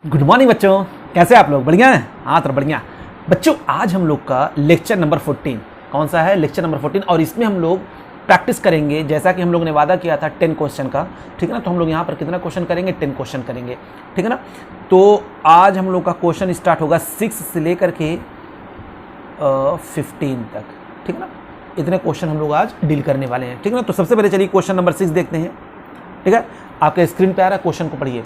Good morning बच्चों, कैसे आप लोग? बढ़िया हैं? हाँ तो बढ़िया बच्चों, आज हम लोग का लेक्चर नंबर 14 कौन सा है? Lecture number 14। और इसमें हम लोग प्रैक्टिस करेंगे जैसा कि हम लोग ने वादा किया था 10 क्वेश्चन का, ठीक है ना। तो हम लोग यहाँ पर कितना क्वेश्चन करेंगे? 10 क्वेश्चन करेंगे, ठीक है ना। तो आज हम लोग का क्वेश्चन स्टार्ट होगा 6 से लेकर के 15 तक, ठीक है ना। इतने क्वेश्चन हम लोग आज डील करने वाले हैं, ठीक है ना। तो सबसे पहले चलिए क्वेश्चन नंबर 6 देखते हैं, ठीक है। आपके स्क्रीन पे आ रहा है, क्वेश्चन को पढ़िए।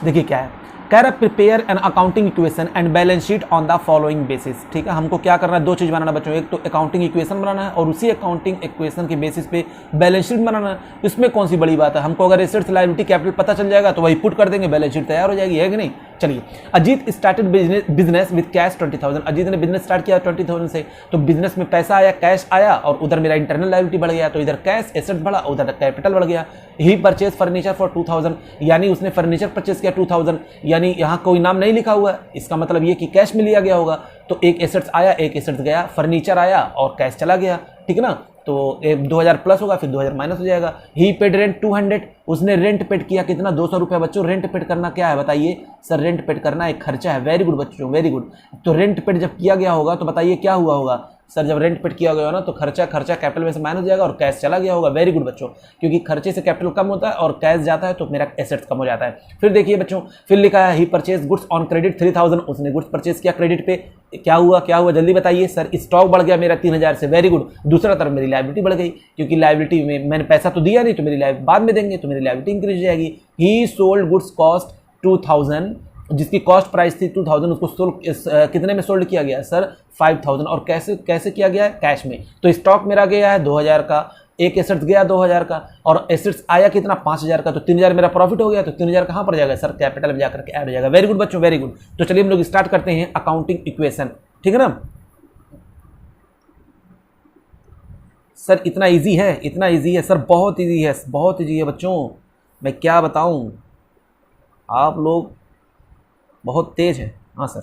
देखिए क्या है, कह रहा है prepare an accounting equation and balance sheet on the following basis, ठीक है। हमको क्या करना है? दो चीज बनाना बच्चों, एक तो अकाउंटिंग इक्वेशन बनाना है और उसी अकाउंटिंग इक्वेशन के बेसिस पे बैलेंस शीट बनाना है। इसमें कौन सी बड़ी बात है? हमको अगर एसेट्स लायबिलिटी कैपिटल पता चल जाएगा तो वही पुट कर देंगे, बैलेंस शीट तैयार हो जाएगी, है कि नहीं। चलिए, Ajit started business with cash 20,000। Ajit ने बिजनेस स्टार्ट किया 20,000 से, तो बिजनेस में पैसा आया, कैश आया, और उधर मेरा इंटरनल लायबिलिटी बढ़ गया, तो इधर कैश एसेट बढ़ा, उधर कैपिटल बढ़ गया। ही परचेज फर्नीचर फॉर 2,000, यानी उसने फर्नीचर परचेज किया 2,000, यानी यहाँ कोई नाम नहीं लिखा हुआ है, इसका मतलब ये कि कैश में लिया गया होगा। तो एक एसेट्स आया, एक एसेट्स गया, फर्नीचर आया और कैश चला गया, ठीक है ना। तो एक 2,000 प्लस होगा, फिर 2,000 माइनस हो जाएगा। ही पेड रेंट 200, उसने रेंट पेड किया कितना? 200 रुपया। बच्चों रेंट पेड करना क्या है बताइए? सर रेंट पेड करना एक खर्चा है। वेरी गुड बच्चों, वेरी गुड। तो रेंट पेड जब किया गया होगा तो बताइए क्या हुआ होगा? सर जब रेंट पेड किया गया हो ना तो खर्चा कैपिटल में से माइनस हो जाएगा और कैश चला गया होगा। वेरी गुड बच्चों, क्योंकि खर्चे से कैपिटल कम होता है और कैश जाता है तो मेरा एसेट्स कम हो जाता है। फिर देखिए बच्चों, फिर लिखा है ही परचेज गुड्स ऑन क्रेडिट 3,000, उसने गुड्स परचेज किया क्रेडिट पे। क्या हुआ जल्दी बताइए? सर स्टॉक बढ़ गया मेरा 3,000 से। Very good. दूसरा तरफ मेरी लायबिलिटी बढ़ गई, क्योंकि लायबिलिटी में मैंने पैसा तो दिया नहीं, तो मेरी लायबिलिटी बाद में देंगे, तो मेरी लायबिलिटी इंक्रीज हो जाएगी। ही सोल्ड गुड्स कॉस्ट 2,000, जिसकी कॉस्ट प्राइस थी 2,000, उसको सोल्ड कितने में सोल्ड किया गया? सर 5,000। और कैसे किया गया है? कैश में। तो स्टॉक मेरा गया है 2,000 का, एक एसेट्स गया 2,000 का, और एसेट्स आया कितना? 5,000 का। तो 3,000 मेरा प्रॉफिट हो गया, तो 3,000 कहाँ पर जाएगा? सर कैपिटल में जाकर के ऐड हो जाएगा। वेरी गुड बच्चों, वेरी गुड। तो चलिए हम लोग स्टार्ट करते हैं अकाउंटिंग इक्वेशन, ठीक है ना। सर इतना इजी है, इतना इजी है सर, बहुत इजी है, बहुत इजी है बच्चों, मैं क्या बताऊं, आप लोग बहुत तेज है। हाँ सर,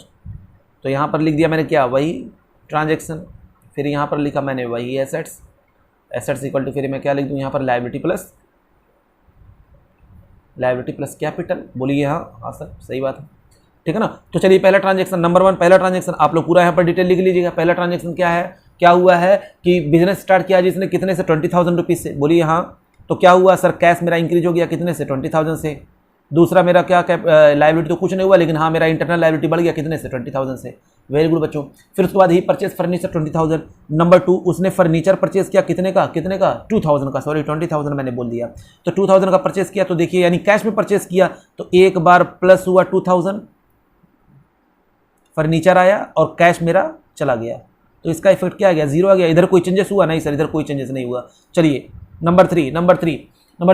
तो यहाँ पर लिख दिया मैंने क्या? वही ट्रांजैक्शन। फिर यहाँ पर लिखा मैंने वही एसेट्स इक्वल टू, फिर मैं क्या लिख दूँ यहाँ पर? Liability plus capital. बोलिए हाँ सर, सही बात है, ठीक है ना। तो चलिए पहला ट्रांजैक्शन, नंबर 1 पहला ट्रांजैक्शन, आप लोग पूरा यहाँ पर डिटेल लिख लीजिएगा। पहला ट्रांजैक्शन क्या है? क्या हुआ है कि बिजनेस स्टार्ट किया जिसने, कितने से? 20,000 रुपीज़ से। बोलिए हाँ। तो क्या हुआ सर? कैश मेरा इंक्रीज हो गया कितने से? 20,000 से। दूसरा मेरा क्या? लायबिलिटी तो कुछ नहीं हुआ, लेकिन हाँ मेरा इंटरनल लायबिलिटी बढ़ गया कितने से? 20,000 से। वेरी गुड बच्चों। फिर उसके बाद ही परचेज फर्नीचर 20,000। नंबर 2, उसने फर्नीचर परचेज किया कितने का? 2,000 का, सॉरी 20,000 मैंने बोल दिया। तो 2,000 का परचेज किया, तो देखिए यानी कैश में परचेज किया, तो एक बार प्लस हुआ 2,000, फर्नीचर आया और कैश मेरा चला गया, तो इसका इफेक्ट क्या आ गया? 0 आ गया। इधर कोई चेंजेस हुआ? नहीं सर, इधर कोई चेंजेस नहीं हुआ। चलिए नंबर थ्री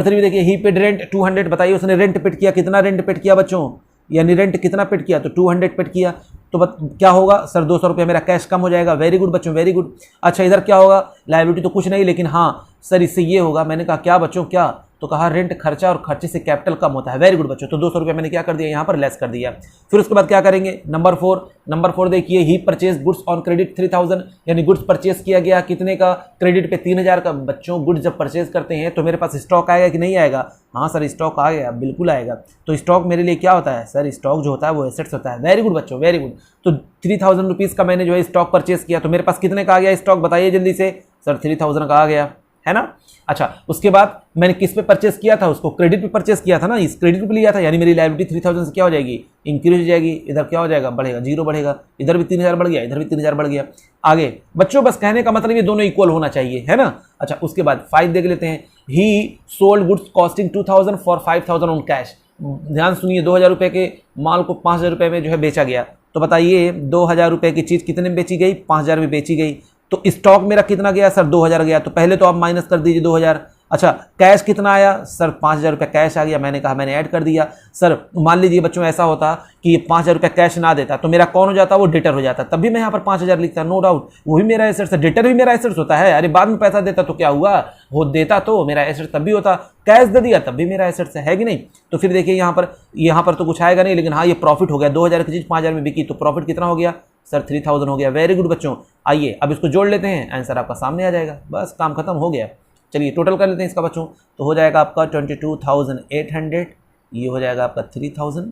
भी देखिए, ही पेड रेंट 200। बताइए उसने रेंट पेड किया कितना? रेंट पेड किया बच्चों, यानी रेंट कितना पेड किया? तो 200 पेड किया। तो क्या होगा सर? 200 रुपया मेरा कैश कम हो जाएगा। वेरी गुड बच्चों, वेरी गुड। अच्छा इधर क्या होगा? लायबिलिटी तो कुछ नहीं, लेकिन हाँ सर इससे ये होगा। मैंने कहा क्या बच्चों? क्या? तो कहा रेंट खर्चा और खर्चे से कैपिटल कम होता है। वेरी गुड बच्चों। तो 200 रुपया मैंने क्या कर दिया? यहाँ पर लेस कर दिया। फिर उसके बाद क्या करेंगे? नंबर 4 देखिए, ही परचेज गुड्स ऑन क्रेडिट 3,000, यानी गुड्स परचेज किया गया कितने का? क्रेडिट पे 3,000 का। बच्चों गुड्स जब परचेज करते हैं तो मेरे पास स्टॉक आएगा कि नहीं आएगा? हाँ सर स्टॉक आ गया, बिल्कुल आएगा। तो स्टॉक मेरे लिए क्या होता है? सर स्टॉक जो होता है वो एसेट्स होता है। वेरी गुड बच्चों, वेरी गुड। तो 3,000 रुपीज़ का मैंने जो है स्टॉक परचेज किया, तो मेरे पास कितने का आ गया स्टॉक? बताइए जल्दी से। सर 3,000 का आ गया, है ना। अच्छा उसके बाद मैंने किस पे परचेस किया था? उसको क्रेडिट पे परचेस किया था ना, इस क्रेडिट पे लिया था, यानी मेरी लायबिलिटी 3,000 से क्या हो जाएगी? इंक्रीज हो जाएगी। इधर क्या हो जाएगा? बढ़ेगा, 0 बढ़ेगा। इधर भी 3,000 बढ़ गया, इधर भी 3,000 बढ़ गया। आगे बच्चों बस कहने का मतलब ये दोनों इक्वल होना चाहिए, है ना। अच्छा उसके बाद 5 देख लेते हैं। ही sold goods costing 2,000 for 5,000 on cash. ध्यान सुनिए, 2,000 रुपये के माल को 5,000 रुपये में जो है बेचा गया। तो बताइए 2,000 रुपये की चीज़ कितने में बेची गई? 5,000 में बेची गई। तो स्टॉक मेरा कितना गया सर? 2,000 गया। तो पहले तो आप माइनस कर दीजिए 2,000। अच्छा कैश कितना आया? सर 5,000 रुपये कैश आ गया। मैंने कहा मैंने ऐड कर दिया। सर मान लीजिए बच्चों ऐसा होता कि 5,000 रुपये कैश ना देता तो मेरा कौन हो जाता? वो डेटर हो जाता। तब भी मैं यहाँ पर 5,000 लिखता, नो डाउट, वो भी मेरा एसेट्स है। डेटर भी मेरा एसेट्स होता है। अरे बाद में पैसा देता तो क्या हुआ? वो देता तो मेरा एसेट्स तब भी होता, कैश दे दिया तब भी मेरा एसेट्स है कि नहीं। तो फिर देखिए यहाँ पर तो कुछ आएगा नहीं, लेकिन हाँ ये प्रॉफिट हो गया। 2,000 की चीज़ 5,000 में बिकी तो प्रॉफिट कितना हो गया? सर 3,000 हो गया। वेरी गुड बच्चों। आइए अब इसको जोड़ लेते हैं, आंसर आपका सामने आ जाएगा। बस काम खत्म हो गया। चलिए टोटल कर लेते हैं इसका बच्चों। तो हो जाएगा आपका 22,800, ये हो जाएगा आपका 3,000,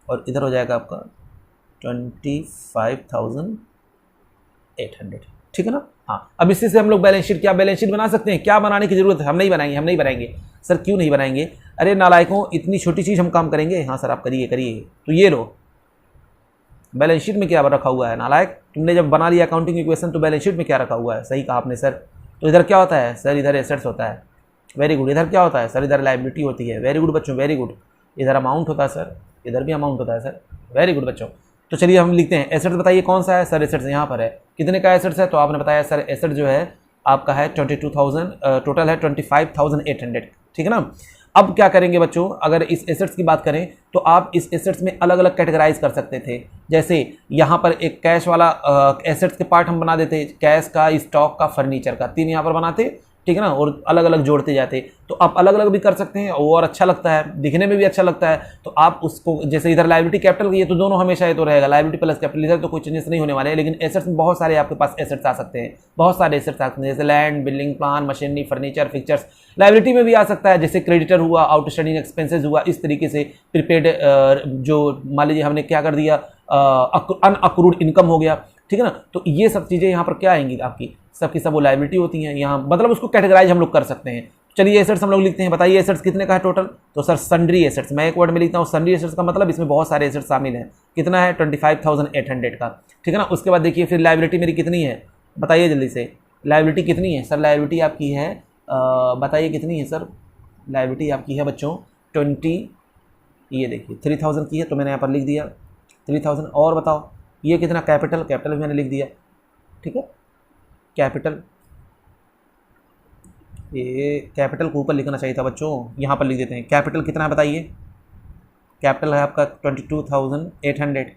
और इधर हो जाएगा आपका 25,800। ठीक है ना। हाँ, अब इससे हम लोग बैलेंस शीट, क्या बैलेंस शीट बना सकते हैं? क्या बनाने की जरूरत है? हम नहीं बनाएंगे, हम नहीं बनाएंगे। सर क्यों नहीं बनाएंगे? अरे नालायकों, इतनी छोटी चीज़ हम काम करेंगे? हाँ सर आप करिए करिए। तो ये लो, बैलेंस शीट में क्या रखा हुआ है नालायक? तुमने जब बना लिया अकाउंटिंग इक्वेशन तो बैलेंस शीट में क्या रखा हुआ है? सही कहा आपने सर। तो इधर क्या होता है सर? इधर एसेट्स होता है। Very good. इधर क्या होता है सर? इधर लायबिलिटी होती है। वेरी गुड बच्चों, वेरी गुड। इधर अमाउंट होता है सर, इधर भी अमाउंट होता है सर। वेरी गुड बच्चों। तो चलिए हम लिखते हैं एसेट्स। बताइए कौन सा है सर? एसेट्स यहाँ पर है। कितने का एसेट्स है? तो आपने बताया सर एसेट जो है आपका है 22,000, टोटल है 25,800। ठीक है ना। अब क्या करेंगे बच्चों, अगर इस एसेट्स की बात करें तो आप इस एसेट्स में अलग अलग कैटेगराइज कर सकते थे। जैसे यहाँ पर एक कैश वाला एसेट्स के पार्ट हम बना देते, कैश का, स्टॉक का, फर्नीचर का, 3 यहाँ पर बनाते। ठीक है ना। और अलग अलग जोड़ते जाते। तो आप अलग अलग भी कर सकते हैं और अच्छा लगता है, दिखने में भी अच्छा लगता है। तो आप उसको, जैसे इधर लायबिलिटी कैपिटल, ये तो दोनों हमेशा ये तो रहेगा, लायबिलिटी प्लस कैपिटल, इधर तो कोई चेंजेस नहीं होने वाले हैं। लेकिन एसेट्स में बहुत सारे आपके पास एसेट्स आ सकते हैं, बहुत सारे एसेट्स आ सकते हैं, जैसे land, building, plan, machinery, furniture, fixtures. Liability में भी आ सकता है, जैसे क्रेडिटर हुआ, आउटस्टैंडिंग एक्सपेंसेस हुआ, इस तरीके से प्रीपेड, जो मान लीजिए हमने क्या कर दिया, अनअक्रूड इनकम हो गया। ठीक है ना। तो ये सब चीज़ें यहाँ पर क्या आएंगी आपकी, सबकी सब वो लायबिलिटी होती हैं यहाँ, मतलब उसको कैटेगराइज हम लोग कर सकते हैं। चलिए एसेट्स हम लोग लिखते हैं। बताइए एसेट्स कितने का है टोटल? तो सर सन्ड्री एसेट्स, मैं एक वर्ड में लिखता हूँ सन्ड्री एसेट्स का मतलब इसमें बहुत सारे एसेट्स शामिल हैं। कितना है? 25,800 का। ठीक है ना। उसके बाद देखिए फिर लायबिलिटी मेरी कितनी है, बताइए जल्दी से। लायबिलिटी कितनी है सर? लायबिलिटी आपकी है, बताइए कितनी है सर? लायबिलिटी आपकी है बच्चों 20, ये देखिए 3,000 की है, तो मैंने यहाँ पर लिख दिया 3,000। और बताओ ये कितना? कैपिटल, कैपिटल भी मैंने लिख दिया। ठीक है, कैपिटल, ये कैपिटल को ऊपर लिखना चाहिए था बच्चों, यहाँ पर लिख देते हैं। कैपिटल कितना है बताइए? कैपिटल है आपका 22,800।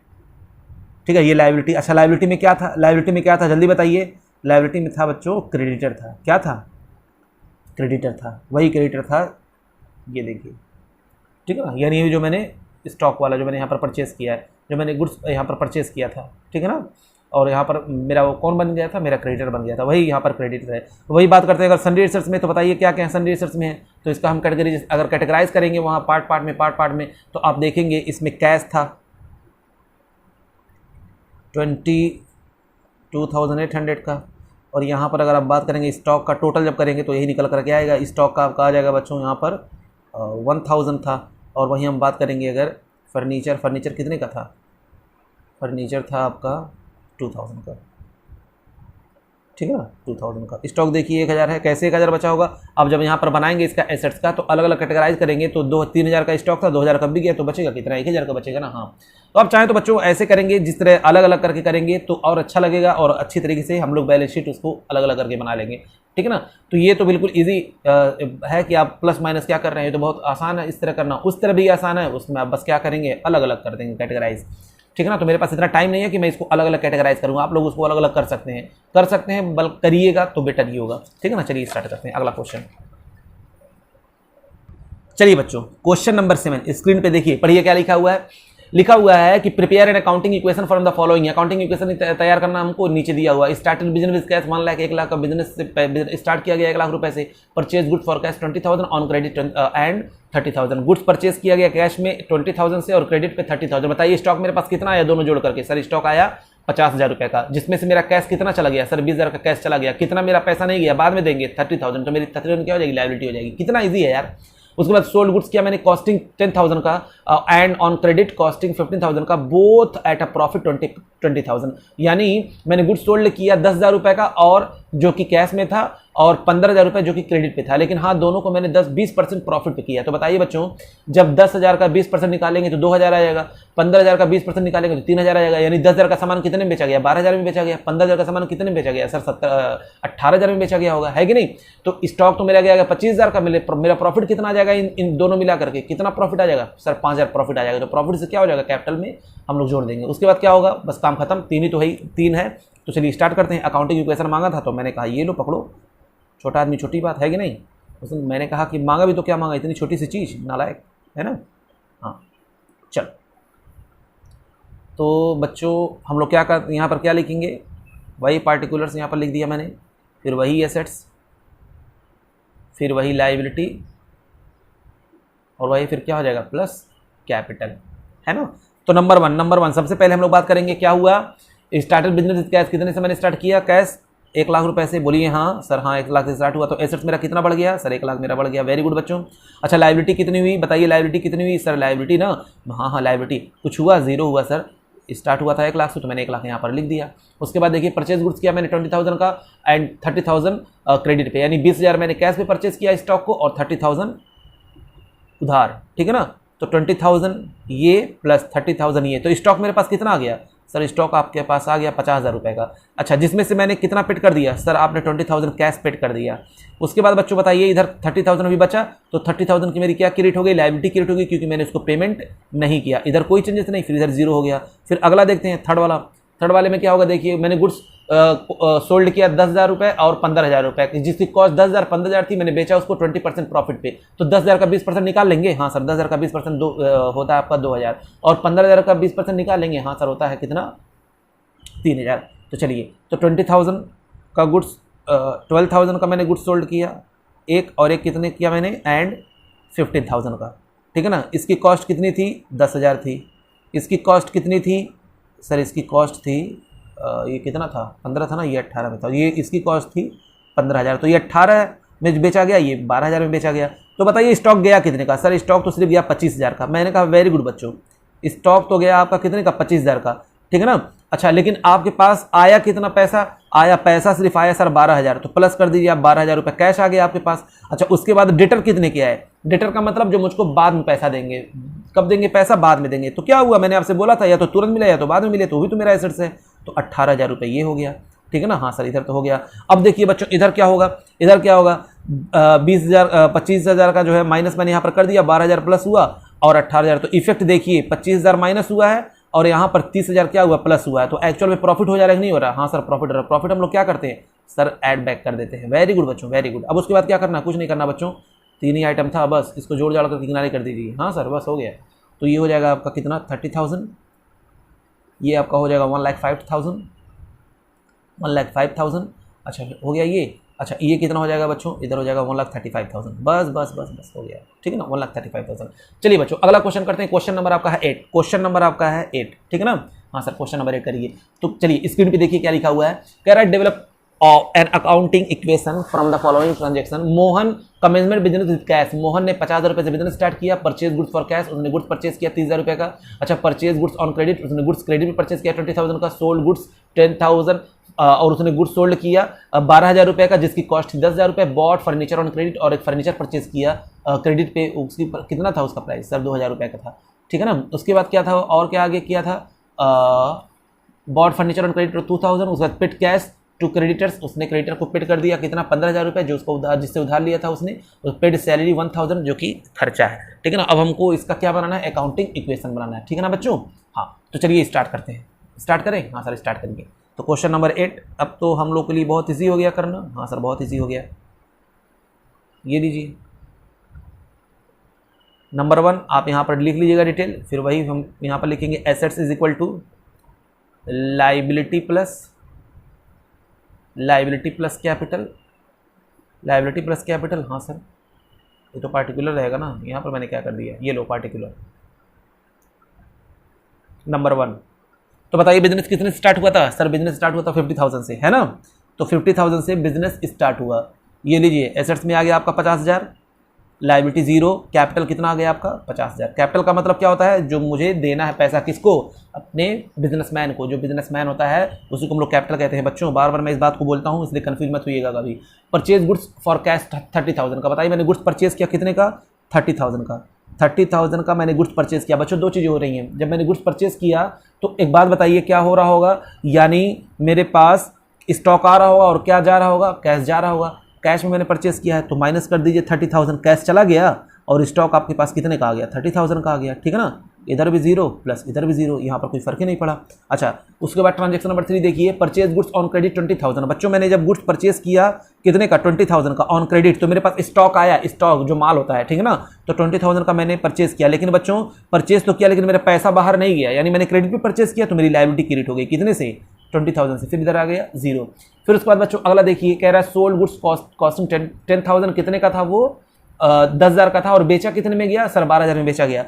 ठीक है, ये लायबिलिटी। अच्छा लायबिलिटी में क्या था? लायबिलिटी में क्या था जल्दी बताइए? लायबिलिटी में था बच्चों क्रेडिटर था। क्या था? क्रेडिटर था, वही क्रेडिटर था, ये देखिए। ठीक है ना। यानी ये जो मैंने स्टॉक वाला जो मैंने यहाँ पर परचेस किया है, जो मैंने गुड्स यहाँ पर परचेस किया था। ठीक है ना। और यहाँ पर मेरा वो कौन बन गया था? मेरा क्रेडिटर बन गया था, वही यहाँ पर क्रेडिटर है। वही बात करते हैं अगर सन्ड्री एसेट्स में, तो बताइए क्या क्या सन्ड्री एसेट्स में है? तो इसका हम कैटेगरी अगर कैटेगराइज करेंगे वहाँ पार्ट पार्ट में, तो आप देखेंगे इसमें कैश था 22,800 का। और यहाँ पर अगर आप बात करेंगे स्टॉक का टोटल जब करेंगे तो यही निकल कर के आएगा। स्टॉक का आपका आ जाएगा बच्चों यहाँ पर 1,000 था। और वहीं हम बात करेंगे अगर फर्नीचर, फर्नीचर कितने का था? फर्नीचर था आपका 2,000 का। ठीक है ना, 2,000 का। स्टॉक देखिए 1,000 है। कैसे 1,000 बचा होगा? अब जब यहाँ पर बनाएंगे इसका एसेट्स का, तो अलग अलग कैटेगराइज करेंगे, तो 3,000 का स्टॉक था, 2,000 का बिक गया, तो बचेगा कितना? 1,000 का बचेगा ना। हाँ, तो आप चाहें तो बच्चों ऐसे करेंगे, जिस तरह अलग अलग करके करेंगे तो और अच्छा लगेगा, और अच्छी तरीके से हम लोग बैलेंस शीट उसको अलग अलग करके बना लेंगे। ठीक है ना। तो ये तो बिल्कुल ईजी है कि आप प्लस माइनस क्या कर रहे हैं, तो बहुत आसान है इस तरह करना। उस तरह भी आसान है, उसमें आप बस क्या करेंगे, अलग अलग कर देंगे कैटेगराइज। ठीक है ना। तो मेरे पास इतना टाइम नहीं है कि मैं इसको अलग अलग कैटेगराइज करूँगा, आप लोग उसको अलग अलग कर सकते हैं, बल्कि करिएगा तो बेटर ही होगा। ठीक है ना। चलिए स्टार्ट करते हैं अगला क्वेश्चन। चलिए बच्चों, क्वेश्चन नंबर 7 स्क्रीन पे देखिए, पढ़िए क्या लिखा हुआ है। लिखा हुआ है कि prepare an accounting equation from the following. Accounting equation तैयार करना हमको नीचे दिया हुआ है। Started business with cash 1 lakh, 1 lakh का बिजनेस से स्टार्ट किया गया 1 लाख रुपए से। Purchase goods for cash 20,000 on credit and 30,000। Goods purchase किया गया कैश में 20,000 से और क्रेडिट पे 30,000। बताइए स्टॉक मेरे पास कितना आया दोनों जोड़ करके? सर स्टॉक आया 50,000 रुपए का, जिसमें से मेरा कैश कितना चला गया? सर 20,000 का कैश चला गया। कितना मेरा पैसा नहीं गया, बाद में देंगे 30,000, तो मेरी 30,000 क्या हो जाएगी? लायबिलिटी हो जाएगी। कितना ईजी है यार। उसके बाद सोल्ड गुड्स किया मैंने कॉस्टिंग 10,000 का एंड ऑन क्रेडिट कॉस्टिंग 15,000 का, बोथ एट अ प्रॉफिट 20,000। यानी मैंने गुड्स सोल्ड किया 10,000 रुपए का, और जो कि कैश में था, और 15,000 रुपए जो कि क्रेडिट पे था। लेकिन हाँ, दोनों को मैंने 10-20% प्रॉफिट पे किया। तो बताइए बच्चों, जब 10,000 का 20% निकालेंगे तो 2,000 आ जाएगा, 15,000 का 20% निकालेंगे तो 3,000 आ जाएगा। यानी 10,000 का सामान कितने में बेचा गया? 12,000 में बेचा गया। 15,000 का सामान कितने में बेचा गया? सर 18,000 में बेचा गया होगा, है कि नहीं? तो स्टॉक तो मेरा गया 25,000 का, मेरा प्रॉफिट कितना आ जाएगा? इन दोनों मिला करके कितना प्रॉफिट आ जाएगा? सर 5,000 प्रॉफिट आ जाएगा। तो प्रॉफिट से क्या हो जाएगा? कैपिटल में हम लोग जोड़ देंगे। उसके बाद क्या होगा? बस काम खत्म। 3 ही तो है, 3 है। तो चलिए स्टार्ट करते हैं। अकाउंटिंग इक्वेशन मांगा था तो मैंने कहा ये लो पकड़ो, छोटा आदमी छोटी बात है कि नहीं। उसने मैंने कहा कि मांगा भी तो क्या मांगा, इतनी छोटी सी चीज़, नालायक है ना। हाँ चल, तो बच्चों हम लोग क्या कर, यहाँ पर क्या लिखेंगे? वही पार्टिकुलर्स यहाँ पर लिख दिया मैंने, फिर वही एसेट्स, फिर वही लायबिलिटी, और वही फिर क्या हो जाएगा? प्लस कैपिटल, है ना। तो नंबर वन सबसे पहले हम लोग बात करेंगे क्या हुआ, स्टार्टेड बिजनेस कैश, कितने से मैंने स्टार्ट किया, कैश 1 लाख रुपए से, बोलिए हाँ सर, हाँ 1 लाख से स्टार्ट हुआ, तो एसेट्स मेरा कितना बढ़ गया सर, 1 लाख मेरा बढ़ गया, वेरी गुड बच्चों। अच्छा लायबिलिटी कितनी हुई, बताइए लायबिलिटी कितनी हुई सर, लायबिलिटी ना, हाँ लायबिलिटी कुछ हुआ, 0 हुआ सर, स्टार्ट हुआ था 1 लाख से, तो मैंने 1 लाख यहाँ पर लिख दिया। उसके बाद देखिए परचेज गुड्स किया मैंने 20,000 का एंड 30,000 क्रेडिट पे, यानी 20,000 मैंने कैश पे परचेज किया स्टॉक को और 30,000 उधार, ठीक है ना। तो 20,000 ये प्लस 30,000 ये, तो स्टॉक मेरे पास कितना आ गया सर, स्टॉक आपके पास आ गया 50,000 रुपये का। अच्छा जिसमें से मैंने कितना पेड कर दिया सर, आपने 20,000 कैश पेड कर दिया। उसके बाद बच्चों बताइए इधर 30,000 भी बचा, तो 30,000 की मेरी क्या क्रेडिट हो गई, लायबिलिटी क्रेडिट हो गई, क्योंकि मैंने उसको पेमेंट नहीं किया। इधर कोई चेंजेस नहीं, फिर इधर 0 हो गया। फिर अगला देखते हैं थर्ड वाले में क्या होगा, देखिए मैंने गुड्स सोल्ड किया 10,000 रुपये और 15,000 रुपये, जिसकी कॉस्ट 10,000 15,000 थी, मैंने बेचा उसको 20% प्रॉफिट पे, तो 10,000 का 20% निकाल लेंगे, हाँ सर 10,000 का 20% होता है आपका 2,000, और 15,000 का 20% निकाल लेंगे, हाँ सर होता है कितना 3,000। तो चलिए, तो 20,000 का गुड्स 12,000 का मैंने गुड्स सोल्ड किया, और एक कितने किया मैंने, एंड 15,000 का, ठीक है ना। इसकी कॉस्ट कितनी थी 10,000 थी, इसकी कॉस्ट कितनी थी सर, इसकी कॉस्ट थी ये कितना था 15 था ना, ये 18 में था, ये इसकी कॉस्ट थी 15,000, तो ये 18 में बेचा गया, ये 12,000 में बेचा गया। तो बताइए स्टॉक गया कितने का सर, स्टॉक तो सिर्फ गया 25,000 का। मैंने कहा वेरी गुड बच्चों, स्टॉक तो गया आपका कितने का 25,000 का, ठीक है ना। अच्छा लेकिन आपके पास आया कितना पैसा, आया पैसा सिर्फ आया सर 12,000, तो प्लस कर दीजिए आप 12,000 रुपये कैश आ गया आपके पास। अच्छा उसके बाद डेटर कितने के आए, डेटर का मतलब जो मुझको बाद में पैसा देंगे, कब देंगे पैसा, बाद में देंगे। तो क्या हुआ, मैंने आपसे बोला था या तो तुरंत मिला या तो बाद में मिले, तो भी तो मेरा एसेट्स है, तो 18,000 रुपये ये हो गया, ठीक है ना। हाँ सर इधर तो हो गया। अब देखिए बच्चों इधर क्या होगा, 25,000 का जो है माइनस मैंने यहाँ पर कर दिया, 12,000 प्लस हुआ और 18,000, तो इफेक्ट देखिए 25,000 माइनस हुआ है और यहाँ पर 30,000 क्या हुआ प्लस हुआ है, तो एक्चुअल में प्रॉफिट हो जा रहा है कि नहीं हो रहा, हाँ सर प्रॉफिट हो रहा है। प्रॉफिट हम लोग क्या करते हैं सर, ऐड बैक कर देते हैं, वेरी गुड बच्चों वेरी गुड। अब उसके बाद क्या करना, कुछ नहीं करना बच्चों, 3 ही आइटम था बस, इसको जोड़ जाड़ कर किनारे कर दीजिए, हाँ सर बस हो गया। तो ये हो जाएगा आपका कितना 30,000, ये आपका हो जाएगा 1,05,000। अच्छा हो गया ये। अच्छा ये कितना हो जाएगा बच्चों, इधर हो जाएगा 1,35,000, बस बस बस बस हो गया, ठीक है ना 1,35,000। चलिए बच्चों अगला क्वेश्चन करते हैं, क्वेश्चन नंबर आपका है 8, क्वेश्चन नंबर आपका है 8, ठीक है ना। हाँ सर क्वेश्चन नंबर 8 करिए। तो चलिए स्क्रीन पे देखिए क्या लिखा हुआ है, कह रहा है develop an accounting equation from the following transaction. Mohan commencement business with cash, Mohan ने 50,000 रुपये से बिजनेस स्टार्ट किया, परचेज गुड्स फॉर कैश, उसने गुड्स परचेज किया 30,000 रुपये का। अच्छा परचेज गुड्स ऑन क्रेडिट, उसने गुड्स क्रेडिट में परचेज किया 20,000 का, सोल्ड गुड्स 10,000 और उसने गुड्स सोल्ड किया 12,000 रुपये का, जिसकी कॉस्ट थी 10,000 रुपये। बॉट फर्नीचर ऑन क्रेडिट, और एक फर्नीचर परचेज किया क्रेडिट पे, उसकी कितना था उसका प्राइस सर 2,000 रुपये का था, ठीक है ना। उसके बाद क्या था और क्या आगे किया था, बॉट फर्नीचर ऑन क्रेडिट 2,000, उसके बाद पेड कैश टू क्रेडिटर्स, उसने क्रेडिटर को पेड कर दिया कितना 15,000 रुपये, जो उसको उधार जिससे उधार लिया था उसने, पेड सैलरी 1,000 जो कि खर्चा है, ठीक है ना। अब हमको इसका क्या बनाना है, अकाउंटिंग इक्वेशन बनाना है, ठीक है ना बच्चों। हाँ तो चलिए स्टार्ट करते हैं, स्टार्ट करें, हाँ सर स्टार्ट करेंगे। तो क्वेश्चन नंबर 8 अब तो हम लोग के लिए बहुत ईजी हो गया करना, हाँ सर बहुत ईजी हो गया। ये लीजिए नंबर 1 आप यहाँ पर लिख लीजिएगा डिटेल, फिर वही हम यहाँ पर लिखेंगे assets is equal to liability plus capital, liability plus capital, हाँ सर ये तो पार्टिकुलर रहेगा ना, यहाँ पर मैंने क्या कर दिया, ये लो पार्टिकुलर नंबर 1। तो बताइए बिजनेस कितने से स्टार्ट हुआ था सर, बिजनेस स्टार्ट हुआ था 50,000 से, है ना। तो 50,000 से बिजनेस स्टार्ट हुआ, ये लीजिए एसेट्स में आ गया आपका 50,000, लायबिलिटी 0, कैपिटल कितना आ गया आपका 50,000। कैपिटल का मतलब क्या होता है, जो मुझे देना है पैसा, किसको, अपने बिजनेसमैन को, जो बिजनेसमैन होता है उसी को हम लोग कैपिटल कहते हैं बच्चों, बार बार मैं इस बात को बोलता हूँ इसलिए कंफ्यूज मत होइएगा कभी। परचेज गुड्स फॉर कैश 30,000 का, बताइए मैंने गुड्स परचेज किया कितने का 30,000 का, 30,000 का मैंने गुड्स परचेज किया। बच्चों दो चीज़ें हो रही हैं, जब मैंने गुड्स परचेज किया तो एक बात बताइए क्या हो रहा होगा, यानी मेरे पास स्टॉक आ रहा होगा और क्या जा रहा होगा, कैश जा रहा होगा। कैश में मैंने परचेस किया है तो माइनस कर दीजिए 30,000, कैश चला गया और स्टॉक आपके पास कितने का आ गया 30,000 का आ गया, ठीक है ना। इधर भी 0 प्लस इधर भी 0, यहाँ पर कोई फर्क ही नहीं पड़ा। अच्छा उसके बाद ट्रांजेक्शन नंबर 3 देखिए, परचेज गुड्स ऑन क्रेडिट 20,000। बच्चों मैंने जब गुड्स परचेज किया कितने का 20,000 का ऑन क्रेडिट, तो मेरे पास स्टॉक आया, स्टॉक जो माल होता है, ठीक है ना। तो 20,000 का मैंने परचेज किया, लेकिन बच्चों परचेज तो किया लेकिन मेरा पैसा बाहर नहीं गया, यानी मैंने क्रेडिट पे परचेज किया तो मेरी लायबिलिटी क्रेडिट हो गई कितने से 20,000 से, फिर इधर आ गया 0। फिर उसके बाद बच्चों अगला देखिए, कह रहा है सोल्ड गुड्स कॉस्टिंग 10,000, कितने का था वो 10,000 का था, और बेचा कितने में गया सर 12,000 में बेचा गया।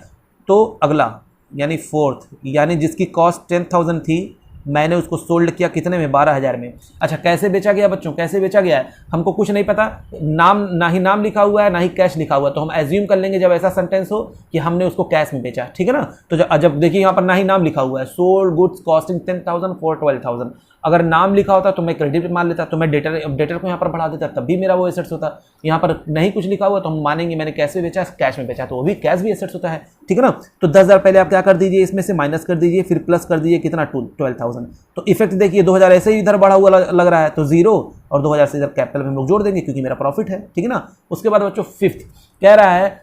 तो अगला यानी फोर्थ, यानी जिसकी कॉस्ट 10,000 थी मैंने उसको सोल्ड किया कितने में, 12,000 में। अच्छा कैसे बेचा गया बच्चों, कैसे बेचा गया है हमको कुछ नहीं पता, नाम ना ही नाम लिखा हुआ है ना ही कैश लिखा हुआ है, तो हम एज्यूम कर लेंगे जब ऐसा सेंटेंस हो कि हमने उसको कैश में बेचा, ठीक है ना। तो जब देखिए यहाँ पर ना ही नाम लिखा हुआ है, सोल्ड गुड्स कॉस्टिंग 10,000 फॉर 12,000, अगर नाम लिखा होता तो मैं क्रेडिट मान लेता, तो मैं डेटर को यहाँ पर बढ़ा देता, तब भी मेरा वो एसेट्स होता। यहाँ पर नहीं कुछ लिखा हुआ तो हम मानेंगे मैंने कैश में बेचा, कैश में बेचा, तो वो भी कैश भी एसेट्स होता है, ठीक है ना। तो 10,000 पहले आप क्या कर दीजिए, इसमें से माइनस कर दीजिए, फिर प्लस कर दीजिए कितना, 12,000। तो इफेक्ट देखिए 2,000 ऐसे ही इधर बढ़ा हुआ लग रहा है, तो 0 और 2,000 से इधर कैपिटल में हम लोग जोड़ देंगे क्योंकि मेरा प्रॉफिट है, ठीक है ना। उसके बाद बच्चों फिफ्थ कह रहा है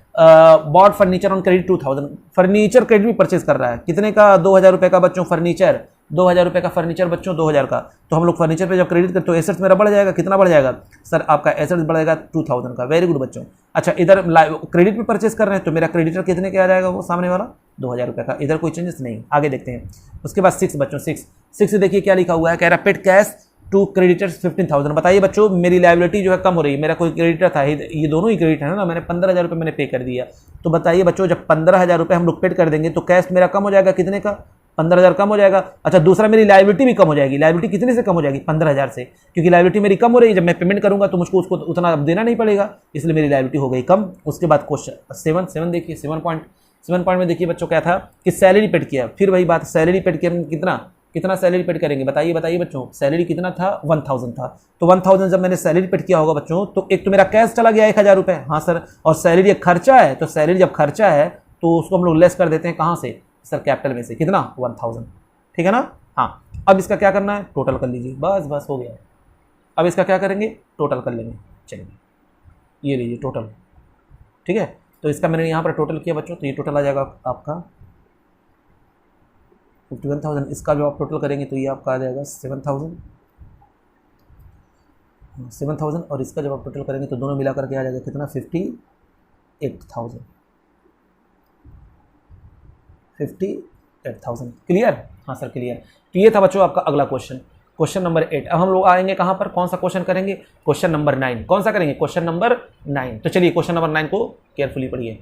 bought furniture on credit 2,000, furniture credit भी परचेज कर रहा है, कितने का, 2,000 रुपये का बच्चों फर्नीचर, 2,000 रुपये का फर्नीचर बच्चों, 2,000 का। तो हम लोग फर्नीचर पे जब क्रेडिट करते तो एसेट्स मेरा बढ़ जाएगा, कितना बढ़ जाएगा सर, आपका एसेट्स बढ़ेगा 2,000 का, वेरी गुड बच्चों। अच्छा इधर क्रेडिट पे परचेज कर रहे हैं तो मेरा क्रेडिटर कितने का आ जाएगा, वो सामने वाला 2,000 रुपये का, इधर कोई चेंजेस नहीं, आगे देखते हैं। उसके बाद 6 बच्चों, 6 देखिए क्या लिखा हुआ है, कह रहा है पेड कैश टू क्रेडिटर्स 15,000। बताइए बच्चों मेरी लायबिलिटी जो है कम हो रही है, मेरा कोई क्रेडिटर था, ये दोनों ही क्रेडिट है ना, मैंने 15,000 रुपये मैंने पे कर दिया। तो बताइए बच्चों जब 15,000 रुपये हम लोग पेड कर देंगे तो कैश मेरा कम हो जाएगा, कितने का, 15,000 कम हो जाएगा। अच्छा दूसरा मेरी लायबिलिटी भी कम हो जाएगी, लायबिलिटी कितने से कम हो जाएगी, 15,000 से, क्योंकि लायबिलिटी मेरी कम हो रही है, जब मैं पेमेंट करूंगा तो मुझको उसको उतना देना नहीं पड़ेगा, इसलिए मेरी लायबिलिटी हो गई कम। उसके बाद क्वेश्चन 7 देखिए, 7 पॉइंट में देखिए बच्चों क्या था कि सैलरी पेड किया, फिर वही बात, सैलरी पेड किया, कितना सैलरी पेड करेंगे, बताइए बच्चों, सैलरी कितना था, 1,000 था। तो 1,000 जब मैंने सैलरी पेड किया होगा बच्चों, तो एक तो मेरा कैश चला गया 1,000 रुपये, हाँ सर, और सैलरी एक खर्चा है, तो सैलरी जब खर्चा है तो उसको हम लोग लेस कर देते हैं, कहाँ से सर, कैपिटल में से, कितना, 1,000, ठीक है ना। हाँ अब इसका क्या करना है, टोटल कर लीजिए, बस हो गया। अब इसका क्या करेंगे, टोटल कर लेंगे, चलिए ये लीजिए टोटल, ठीक है। तो इसका मैंने यहाँ पर टोटल किया बच्चों, तो ये टोटल आ जाएगा आपका 51,000, इसका जो आप टोटल करेंगे तो ये आपका आ जाएगा 7,000, और इसका जब आप टोटल करेंगे तो दोनों मिला करके आ जाएगा कितना, 58,000। क्लियर, हाँ सर क्लियर। तो ये था बच्चों आपका अगला क्वेश्चन नंबर 8। अब हम लोग आएंगे कहाँ पर, कौन सा क्वेश्चन करेंगे, क्वेश्चन नंबर 9। कौन सा करेंगे, क्वेश्चन नंबर 9। तो चलिए क्वेश्चन नंबर 9 को केयरफुली पढ़िए।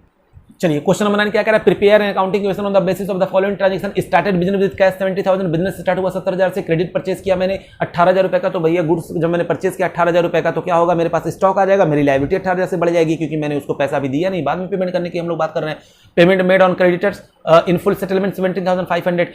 चलिए क्वेश्चन नंबर 9 क्या कह रहा है, prepare an accounting question on the basis of the following transaction, started business with cash 70,000, business start हुआ 70,000 से, क्रेडिट परचेज किया मैंने 18,000 रुपये का, तो भैया गुड्स जब मैंने परचेज किया 18,000 रुपये का, तो क्या होगा, मेरे पास स्टॉक आ जाएगा, मेरी लायबिलिटी 18,000 से बढ़ जाएगी, क्योंकि मैंने उसको पैसा भी दिया नहीं, बाद में पेमेंट करने की हम लोग बात कर रहे हैं। Payment made on creditors in full settlement 17,500।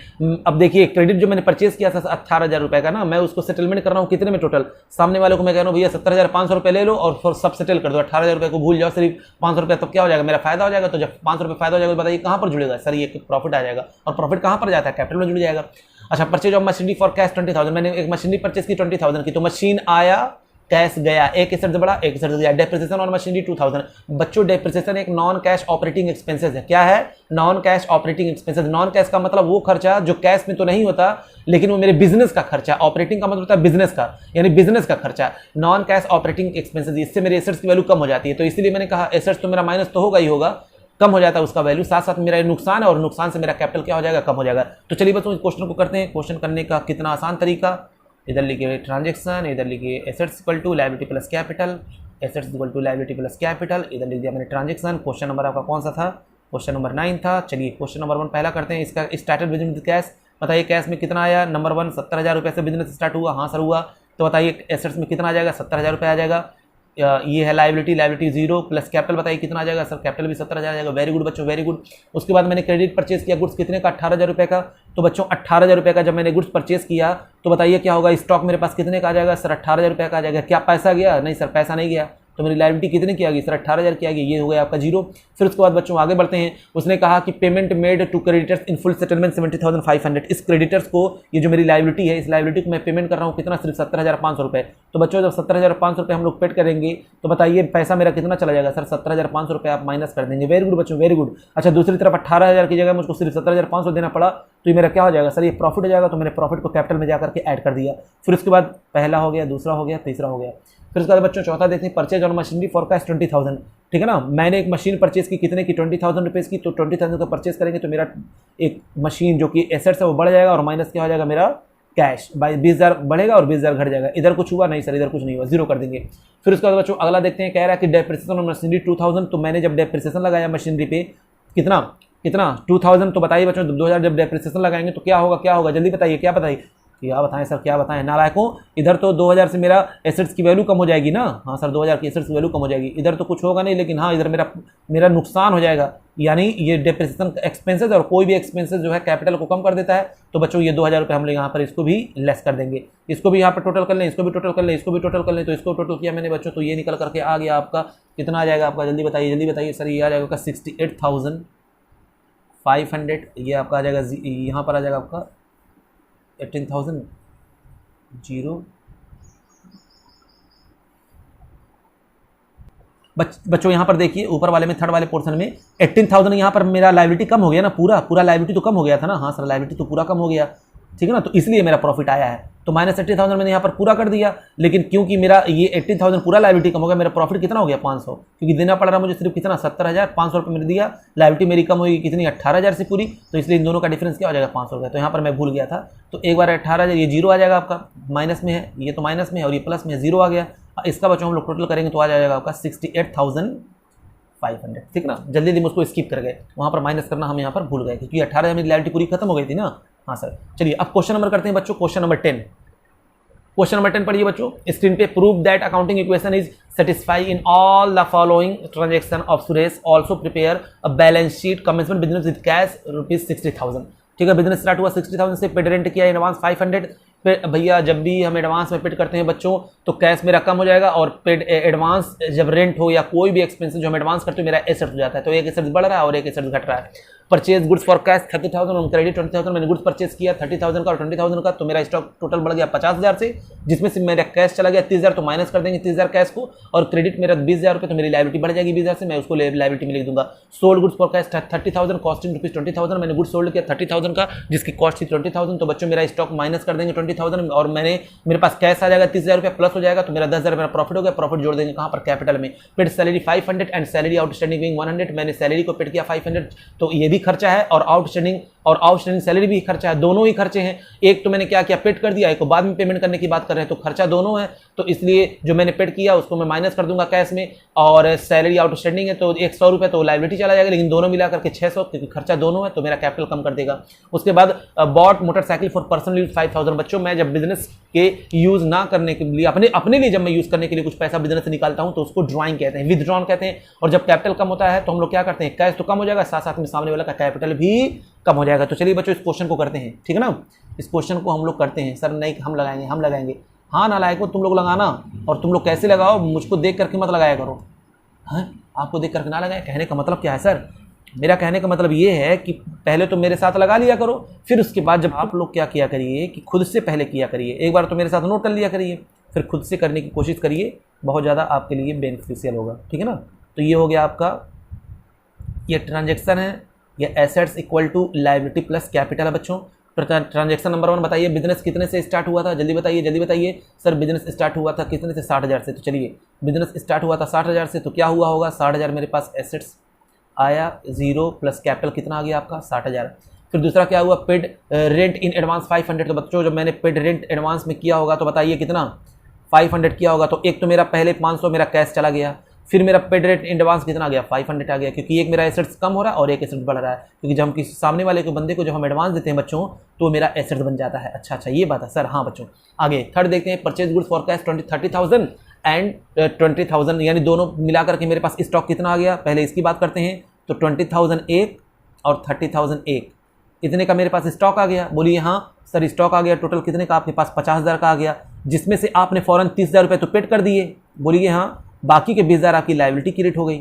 अब देखिए क्रेडिट जो मैंने परचेज किया था 18,000 रुपये का ना, मैं उसको सेटलमेंट कर रहा हूँ कितने में, टोटल सामने वाले को मैं कह रहा हूँ भैया 70,500 रुपये ले लो और सब सेटल कर दो, 18,000 रुपये को भूल जाओ, सिर्फ 500 रुपये, तब क्या हो जाएगा, मेरा फायदा हो जाएगा। तो जब 500 रुपये फायदा हो जाएगा, बताइए कहाँ पर जुड़ेगा सर, ये प्रॉफिट आ जाएगा, और प्रॉफिट कहाँ पर जाता है, कैपिटल में जुड़ जाएगा। अच्छा purchase of machinery for cash 20,000, मैंने एक मशीनरी परचेज की 20,000 की, तो मशीन आया कैश गया, एक एसेट से बढ़ा एक एसेट से गया। डेप्रिसिएशन ऑन मशीनरी 2,000, बच्चों डेप्रिसिएशन एक नॉन कैश ऑपरेटिंग एक्सपेंसेस है, क्या है, non cash operating expenses. Non cash का मतलब वो खर्चा जो कैश में तो नहीं होता, लेकिन वो मेरे बिजनेस का खर्चा, ऑपरेटिंग का मतलब होता है बिजनेस का, यानी बिजनेस का खर्चा, नॉन कैश ऑपरेटिंग एक्सपेंसेस। इससे मेरे एसेट्स की वैल्यू कम हो जाती है, तो इसलिए मैंने कहा एसेट्स तो मेरा माइनस तो होगा ही होगा, कम हो जाता है उसका वैल्यू, साथ साथ मेरा नुकसान है, और नुकसान से मेरा कैपिटल क्या हो जाएगा, कम हो जाएगा। तो चलिए बच्चों इस क्वेश्चन को करते हैं। क्वेश्चन करने का कितना आसान तरीका, इधर लिखिए ट्रांजैक्शन, इधर लिखिए assets equal to liability plus capital, assets equal to liability plus capital, इधर लिख दिया मैंने ट्रांजैक्शन। क्वेश्चन नंबर आपका कौन सा था, क्वेश्चन नंबर 9 था। चलिए क्वेश्चन नंबर 1 पहला करते हैं, इसका स्टार्टेड बिजनेस विद कैश, बताइए कैश में कितना आया, नंबर 1 70,000 रुपये से बिजनेस स्टार्ट हुआ, हाँ सर हुआ, तो बताइए एसेट्स में कितना आ जाएगा, 70,000 रुपये आ जाएगा। ये है लायबिलिटी 0 प्लस कैपिटल, बताइए कितना आ जाएगा सर, कैपिटल भी 70,000 आ जाएगा, वेरी गुड बच्चों वेरी गुड। उसके बाद मैंने क्रेडिट परचेज किया गुड्स कितने का, 18,000 रुपये का, तो बच्चों 18,000 रुपये का जब मैंने गुड्स परचेज किया तो बताइए क्या होगा, स्टॉक मेरे पास कितने का आ जाएगा सर, 18,000 रुपये का आ जाएगा। क्या पैसा गया, नहीं सर पैसा नहीं गया, तो मेरी लायबिलिटी कितने की आ गई सर, 18,000 की आ गई, ये हो गया आपका 0। फिर उसके बाद बच्चों आगे बढ़ते हैं, उसने कहा कि payment made to creditors in full settlement 70,500, इस क्रेडिटर्स को, ये जो मेरी लायबिलिटी है, इस लायबिलिटी को मैं पेमेंट कर रहा हूँ कितना, सिर्फ 70,500 रुपये। तो बच्चों जब 70,500 रुपये हम लोग पेड करेंगे तो बताइए पैसा मेरा कितना चला जाएगा सर, 70,500 रुपये आप माइनस कर देंगे, वेरी गुड बच्चों वेरी गुड। अच्छा दूसरी तरफ 18,000 की जगह मुझको सिर्फ 70,500 देना पड़ा, तो ये मेरा क्या हो जाएगा सर, ये प्रॉफिट हो जाएगा, तो मैंने प्रॉफिट को कैपिटल में जाकर के ऐड कर दिया। फिर उसके बाद पहला हो गया, दूसरा हो गया, तीसरा हो गया। फिर उसके बाद बच्चों चौथा देखते हैं, purchase on machinery for cash 20,000, ठीक है ना, मैंने एक मशीन परचेज की कितने की, 20,000 रुपीज़ की, तो 20,000 का परचेज करेंगे तो मेरा एक मशीन जो कि एसेट्स है वो बढ़ जाएगा, और माइनस क्या हो जाएगा मेरा कैश, बाई 20,000 बढ़ेगा और 20,000 घट जाएगा। इधर कुछ हुआ नहीं सर, इधर कुछ नहीं हुआ, 0 कर देंगे। फिर उसके बाद बच्चों अगला देखते हैं, कह रहा है कि डेप्रिसिएशन ऑन मशीनरी 2,000, तो मैंने जब डेप्रिसिएशन लगाया मशीनरी पे कितना कितना 2000, तो बताइए बच्चों 2000 जब डेप्रिसिएशन लगाएंगे तो क्या होगा, क्या होगा, जल्दी बताइए, क्या बताइए, क्या बताएं सर, क्या बताएं नालायकों। इधर तो 2000 से मेरा एसेट्स की वैल्यू कम हो जाएगी ना, हाँ सर 2000 की एसेट्स की वैल्यू कम हो जाएगी, इधर तो कुछ होगा नहीं, लेकिन हाँ इधर मेरा नुकसान हो जाएगा। यानी ये डेप्रिसिएशन एक्सपेंसेस और कोई भी एक्सपेंसेस जो है कैपिटल को कम कर देता है। तो बच्चों ये 2000 रुपये हम लोग यहाँ पर इसको भी लेस कर देंगे, इसको भी यहाँ पर टोटल कर लें, इसको भी टोटल कर लें, इसको भी टोटल कर लें। तो इसको टोटल किया मैंने बच्चों, तो ये निकल करके आ गया आपका, कितना आ जाएगा आपका, जल्दी बताइए, जल्दी बताइए सर, ये आ जाएगा 68,500, ये आपका आ जाएगा, यहाँ पर आ जाएगा आपका 18,000 जीरो। बच्चों यहाँ पर देखिए ऊपर वाले में थर्ड वाले पोर्शन में 18,000 यहाँ पर मेरा लायबिलिटी कम हो गया ना, पूरा लायबिलिटी तो कम हो गया था ना, हाँ सर लायबिलिटी तो पूरा कम हो गया, ठीक है ना, तो इसलिए मेरा प्रॉफिट आया है। तो -80,000 मैंने यहाँ पर पूरा कर दिया, लेकिन क्योंकि मेरा ये 18,000 पूरा लायबिलिटी कम हो गया, मेरा प्रॉफिट कितना हो गया 500, क्योंकि देना पड़ रहा मुझे सिर्फ कितना 70,500 रुपये मैंने दिया, लायबिलिटी मेरी कम होगी कितनी 18,000 से पूरी, तो इसलिए इन दोनों का डिफरेंस क्या हो जाएगा 500 रुपये। तो यहाँ पर मैं भूल गया था, तो एक बार 18,000 ये जीरो आ जाएगा आपका, माइनस में है, ये तो माइनस में है और ये प्लस में है, जीरो आ गया। इसका बच्चों हम लोग टोटल करेंगे तो आ जाएगा आपका 68,500, ठीक ना। जल्दी जल्दी मुझको स्किप कर गए, वहाँ पर माइनस करना हम यहाँ पर भूल गए, क्योंकि 18,000 मेरी लायबिलिटी पूरी खत्म हो गई थी ना। हाँ सर चलिए अब क्वेश्चन नंबर करते हैं बच्चों, क्वेश्चन नंबर 10। क्वेश्चन नंबर 10 पढ़िए बच्चों, स्क्रीन पे, prove that accounting equation is satisfy in all the following transaction of Suresh, also prepare a balance sheet, commencement business with cash ₹60,000। ठीक है, बिजनेस स्टार्ट हुआ 60,000 से, पेड रेंट किया एडवांस 500। भैया जब भी हम एडवांस में पेड करते हैं बच्चों तो कैश मेरा कम हो जाएगा, और पेड एडवांस जब रेंट हो या कोई भी एक्सपेंसेस जो हम एडवांस करते हैं मेरा एसेट हो जाता है, तो एक एसेट बढ़ रहा है और एक एसेट घट रहा है। परचेज गुड्स फॉर कैश 30,000 और क्रेडिट 20,000, मैंने गुड्स परचेज किया 30,000 का और 20,000 का, तो मेरा स्टॉक टोटल बढ़ गया 50,000 से, जिसमें से मेरा कैश चला गया 30,000, तो माइनस कर देंगे 30,000 कैश को, और क्रेडिट मेरा 20,000 रुपये, तो मेरी लायबिलिटी बढ़ जाएगी 20,000 से, मैं उसको लायबिलिटी में लिख दूंगा। Sold goods for cash 30,000, costing ₹20,000, मैंने गुड्स सोल्ड किया 30,000 का, जिसकी कॉस्ट थी 20,000, तो बच्चों मेरा स्टॉक माइनस कर देंगे 20,000, और मेरे पास कैश आ जाएगा 30,000 रुपये प्लस हो जाएगा, तो मेरा 10,000 मेरा प्रॉफिट हो गया। प्रॉफिट जोड़ देंगे कहाँ पर, कैपिटल में। Paid salary 500 and salary outstanding being 100, मैंने सैलरी को पेड किया 500, तो ये भी खर्चा है और आउटस्टैंडिंग सैलरी भी खर्चा है, दोनों ही खर्चे हैं। एक तो मैंने क्या किया, पेड कर दिया, एक को बाद में पेमेंट करने की बात कर रहे हैं, तो खर्चा दोनों है, तो इसलिए जो मैंने पेड किया उसको मैं माइनस कर दूंगा कैश में, और सैलरी आउटस्टैंडिंग है तो 100 रुपये, तो लायबिलिटी चला जाएगा, लेकिन दोनों मिला करके 600, क्योंकि खर्चा दोनों है, तो मेरा कैपिटल कम कर देगा। उसके बाद bought motorcycle for personal use 5,000। बच्चों मैं जब बिजनेस के यूज ना करने के लिए अपने लिए जब मैं यूज करने के लिए कुछ पैसा बिजनेस से निकालता हूं तो उसको ड्रॉइंग कहते हैं, विदड्रॉन कहते हैं। और जब कैपिटल कम होता है तो हम लोग क्या करते हैं, कैश तो कम हो जाएगा, साथ साथ में सामने वाला का कैपिटल भी कम हो जाएगा। तो चलिए बच्चों इस क्वेश्चन को करते हैं, ठीक है ना, इस क्वेश्चन को हम लोग करते हैं। सर नहीं हम लगाएंगे, हाँ नालायकों तुम लोग लगाना, और तुम लोग कैसे लगाओ, मुझको देख करके मत लगाया करो, हाँ आपको देख करके ना लगाए। कहने का मतलब क्या है सर, मेरा कहने का मतलब ये है कि पहले तो मेरे साथ लगा लिया करो, फिर उसके बाद जब आप लोग क्या किया करिए कि खुद से पहले किया करिए, एक बार तो मेरे साथ नोट कर लिया करिए, फिर खुद से करने की कोशिश करिए, बहुत ज़्यादा आपके लिए बेनिफिशियल होगा, ठीक है ना। तो ये हो गया आपका, ये ट्रांजेक्शन है, ये assets equal to liability plus capital है बच्चों। ट्रांजेक्शन नंबर 1 बताइए, बिजनेस कितने से स्टार्ट हुआ था, जल्दी बताइए सर। बिजनेस स्टार्ट हुआ था कितने से, 60,000 से। तो चलिए बिजनेस स्टार्ट हुआ था 60,000 से, तो क्या हुआ होगा, 60,000 मेरे पास एसेट्स आया, जीरो प्लस कैपिटल कितना आ गया आपका 60,000। फिर दूसरा क्या हुआ, पेड रेंट इन एडवांस 500। तो बच्चों जब मैंने पेड रेंट एडवांस में किया होगा तो बताइए कितना, 500 किया होगा, तो एक तो मेरा पहले 500 मेरा कैश चला गया, फिर मेरा पेड रेंट एडवांस कितना आ गया 500 आ गया, क्योंकि एक मेरा एसेट्स कम हो रहा है और एक एसेट्स बढ़ रहा है, क्योंकि जब हम किसी सामने वाले को बंदे को जब हम एडवांस देते हैं बच्चों तो मेरा एसेट्स बन जाता है। अच्छा ये बात है सर, हाँ बच्चों। आगे थर्ड देखते हैं, purchase goods for cash 30,000 and 20,000, यानी दोनों मिलाकर के मेरे पास स्टॉक कितना आ गया, पहले इसकी बात करते हैं। तो 20,000 एक और 30,000 एक, इतने का मेरे पास स्टॉक आ गया। बोलिए हाँ सर स्टॉक आ गया, टोटल कितने का आपके पास 50,000 का आ गया, जिसमें से आपने फ़ौरन 30,000 रुपये तो पेड कर दिए। बोलिए हाँ, बाकी के 20,000 आपकी लायबिलिटी क्रिएट हो गई,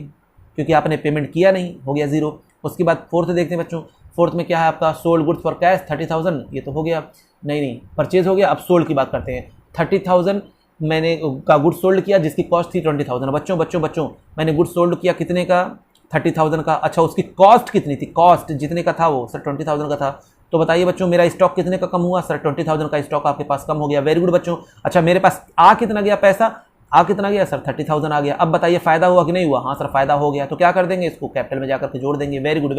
क्योंकि आपने पेमेंट किया नहीं, हो गया जीरो। उसके बाद फोर्थ देखते हैं बच्चों, फोर्थ में क्या है आपका, सोल्ड गुड्स फॉर कैश 30,000, ये तो हो गया, नहीं परचेज हो गया। अब सोल्ड की बात करते हैं, 30,000 मैंने का गुड्स सोल्ड किया, जिसकी कॉस्ट थी 20,000। बच्चों मैंने गुड्स सोल्ड किया कितने का, 30,000 का। अच्छा उसकी कॉस्ट कितनी थी, कॉस्ट जितने का था वो सर 20,000 का था। तो बताइए बच्चों मेरा स्टॉक कितने का कम हुआ, सर 20,000 का स्टॉक आपके पास कम हो गया। वेरी गुड बच्चों। अच्छा मेरे पास आ कितना गया पैसा, आ कितना गया सर 30,000 आ गया। अब बताइए फायदा हुआ कि नहीं हुआ, हाँ सर फायदा हो गया। तो क्या कर देंगे, इसको कैपिटल में जाकर के जोड़ देंगे। वेरी गुड